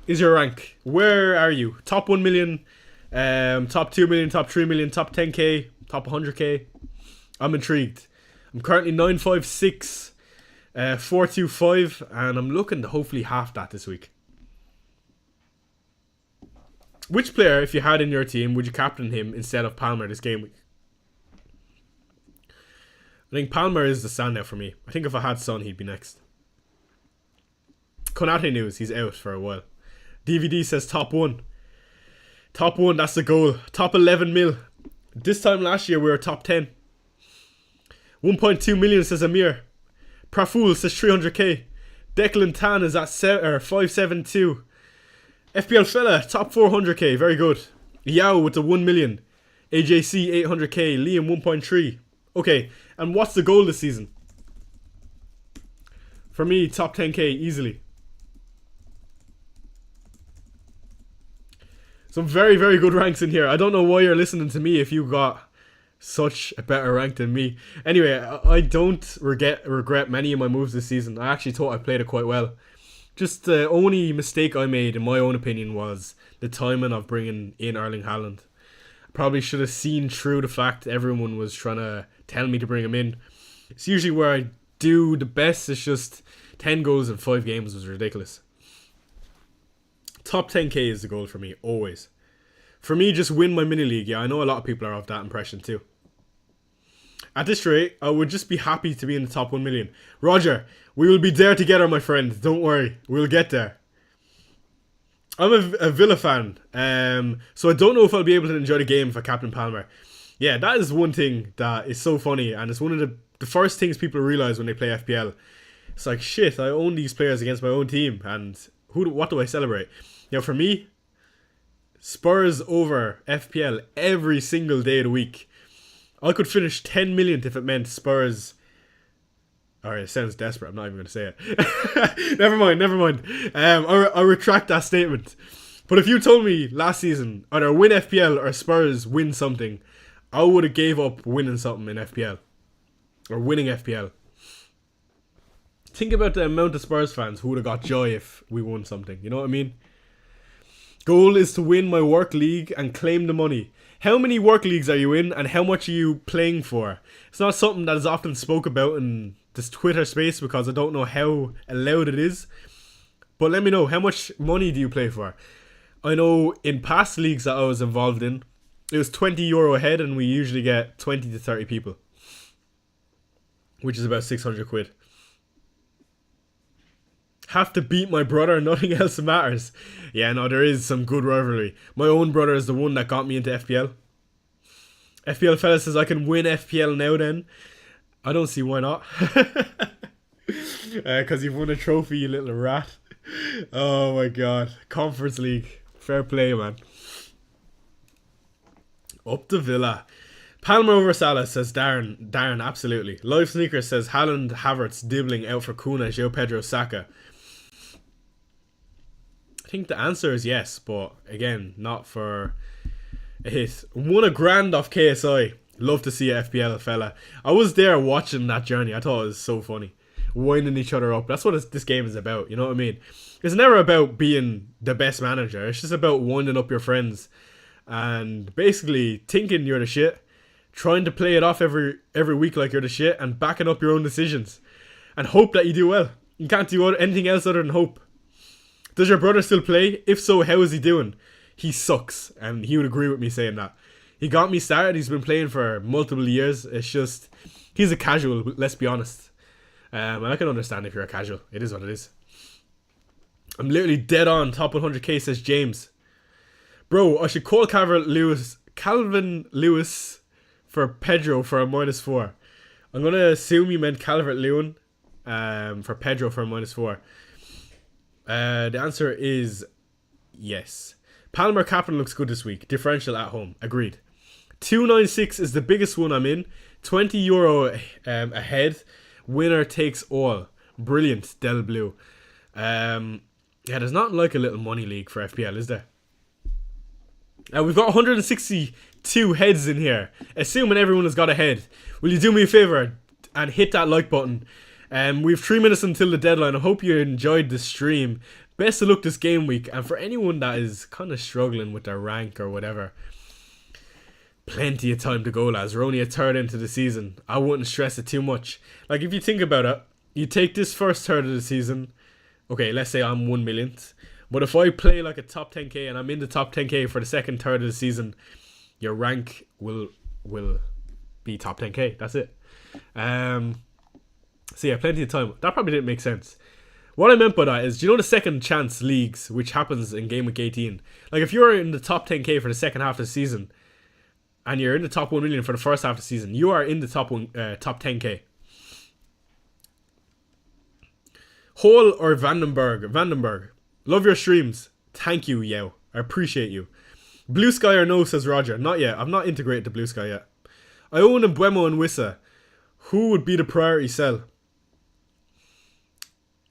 is your rank? Where are you? Top 1 million, top 2 million, top 3 million, top 10k, top 100k? I'm intrigued. I'm currently 956, 425, and I'm looking to hopefully half that this week. Which player, if you had in your team, would you captain him instead of Palmer this game week? I think Palmer is the standout for me. I think if I had Son, he'd be next. Konate news, he's out for a while. DVD says top 1. Top 1, that's the goal. Top 11 mil. This time last year, we were top 10. 1.2 million, says Amir. Praful says 300k. Declan Tan is at 572. FPL fella, top 400k, very good. Yao with the 1 million. AJC 800k. Liam 1.3. Okay, and what's the goal this season? For me, top 10k easily. Some very, very good ranks in here. I don't know why you're listening to me if you got such a better rank than me. Anyway, I don't regret many of my moves this season. I actually thought I played it quite well. Just the only mistake I made, in my own opinion, was the timing of bringing in Erling Haaland. I probably should have seen through the fact everyone was trying to tell me to bring him in. It's usually where I do the best. It's just 10 goals in 5 games was ridiculous. Top 10k is the goal for me, always. For me, just win my mini league. Yeah, I know a lot of people are of that impression too. At this rate, I would just be happy to be in the top 1 million. Roger, we will be there together, my friend. Don't worry, we'll get there. I'm a Villa fan, so I don't know if I'll be able to enjoy the game for Captain Palmer. Yeah, that is one thing that is so funny, and it's one of the first things people realise when they play FPL. It's like, shit, I own these players against my own team, and what do I celebrate? Now, for me, Spurs over FPL every single day of the week. I could finish 10 millionth if it meant Spurs. Alright, it sounds desperate. I'm not even going to say it. Never mind. I retract that statement. But if you told me last season either win FPL or Spurs win something, I would have gave up winning something in FPL. Or winning FPL. Think about the amount of Spurs fans who would have got joy if we won something. You know what I mean? Goal is to win my work league and claim the money. How many work leagues are you in and how much are you playing for? It's not something that is often spoke about in this Twitter space because I don't know how allowed it is. But let me know, how much money do you play for? I know in past leagues that I was involved in, it was €20 a head and we usually get 20 to 30 people. Which is about 600 quid. Have to beat my brother, nothing else matters. Yeah, no, there is some good rivalry. My own brother is the one that got me into FPL. FPL fella says I can win FPL now then. I don't see why not. Because you've won a trophy, you little rat. Oh my god. Conference League. Fair play, man. Up to Villa. Palmer over Salah, says Darren. Darren, absolutely. Live Sneaker says Haaland, Havertz, Dibbling out for Kuna, João Pedro, Saka. I think the answer is yes, but again, not for a hit. Won $1,000 off KSI. Love to see a FPL fella. I was there watching that journey. I thought it was so funny. Winding each other up. That's what this game is about. You know what I mean? It's never about being the best manager. It's just about winding up your friends. And basically thinking you're the shit. Trying to play it off every week like you're the shit. And backing up your own decisions. And hope that you do well. You can't do anything else other than hope. Does your brother still play? If so, how is he doing? He sucks. And he would agree with me saying that. He got me started. He's been playing for multiple years. It's just, he's a casual, let's be honest. And I can understand if you're a casual. It is what it is. I'm literally dead on. Top 100k, says James. Bro, I should call Calvin Lewis for Pedro for a -4. I'm going to assume you meant Calvert-Lewin for Pedro for a -4. The answer is yes. Palmer captain looks good this week. Differential at home. Agreed. 296 is the biggest one I'm in. €20 ahead. Winner takes all. Brilliant, Del Blue. Yeah, there's not like a little money league for FPL, is there? We've got 162 heads in here. Assuming everyone has got a head. Will you do me a favour and hit that like button? We have 3 minutes until the deadline. I hope you enjoyed the stream. Best of luck this game week. And for anyone that is kind of struggling with their rank or whatever, plenty of time to go, lads. We're only a third into the season. I wouldn't stress it too much. Like, if you think about it, you take this first third of the season. Okay, let's say I'm 1 millionth. But if I play like a top 10k and I'm in the top 10k for the second third of the season, your rank will be top 10k. That's it. So yeah, plenty of time. That probably didn't make sense. What I meant by that is, do you know the second chance leagues, which happens in Game Week 18? Like, if you're in the top 10k for the second half of the season, and you're in the top 1 million for the first half of the season, you are in the top 10k. Hall or Vandenberg? Vandenberg. Love your streams. Thank you, yo. I appreciate you. Blue Sky or no, says Roger. Not yet. I've not integrated to Blue Sky yet. I own Mbuemo and Wissa. Who would be the priority sell?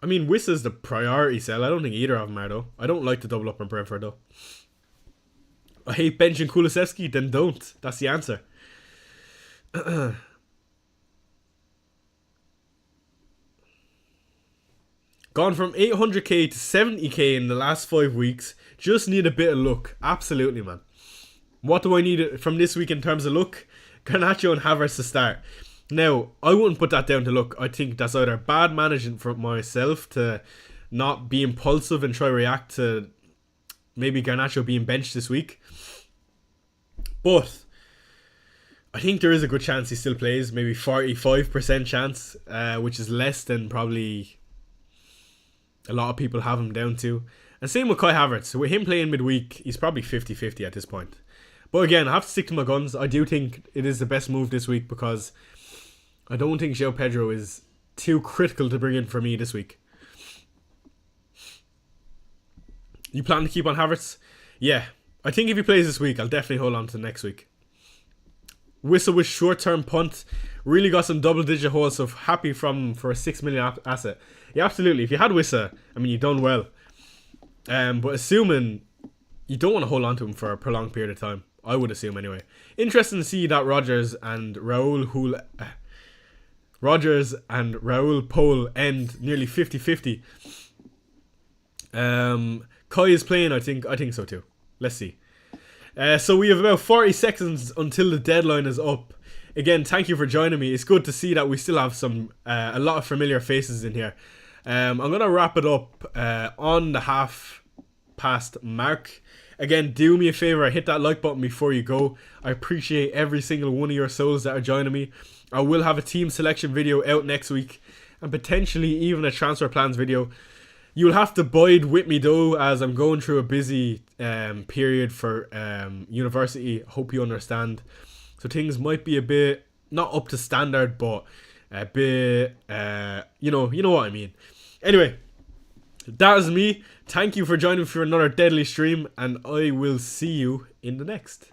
I mean, Wissa's the priority sell. I don't think either of them are, though. I don't like to double up on Brentford, though. I hate benching Kulusevski, then don't. That's the answer. Gone from 800k to 70k in the last 5 weeks. Just need a bit of luck. Absolutely, man. What do I need from this week in terms of luck? Garnacho and Havertz to start. Now, I wouldn't put that down to luck. I think that's either bad management for myself to not be impulsive and try to react to maybe Garnacho being benched this week. But I think there is a good chance he still plays. Maybe 45% chance, which is less than probably a lot of people have him down to. And same with Kai Havertz. With him playing midweek, he's probably 50-50 at this point. But again, I have to stick to my guns. I do think it is the best move this week because I don't think João Pedro is too critical to bring in for me this week. You plan to keep on Havertz? Yeah. I think if he plays this week, I'll definitely hold on to next week. Whistle with short-term punt. Really got some double-digit holds, so happy for a 6 million asset. Yeah, absolutely. If you had Wissa, I mean, you've done well. But assuming you don't want to hold on to him for a prolonged period of time. I would assume anyway. Interesting to see that Rodgers and Raul poll end nearly 50-50. Kai is playing, I think so too. Let's see. So we have about 40 seconds until the deadline is up. Again, thank you for joining me. It's good to see that we still have a lot of familiar faces in here. I'm going to wrap it up on the half past mark. Again, do me a favor, hit that like button before you go. I appreciate every single one of your souls that are joining me. I will have a team selection video out next week and potentially even a transfer plans video. You'll have to bide with me though, as I'm going through a busy period for university. Hope you understand. So things might be a bit not up to standard, but a bit you know what I mean. Anyway, that is me. Thank you for joining me for another deadly stream, and I will see you in the next.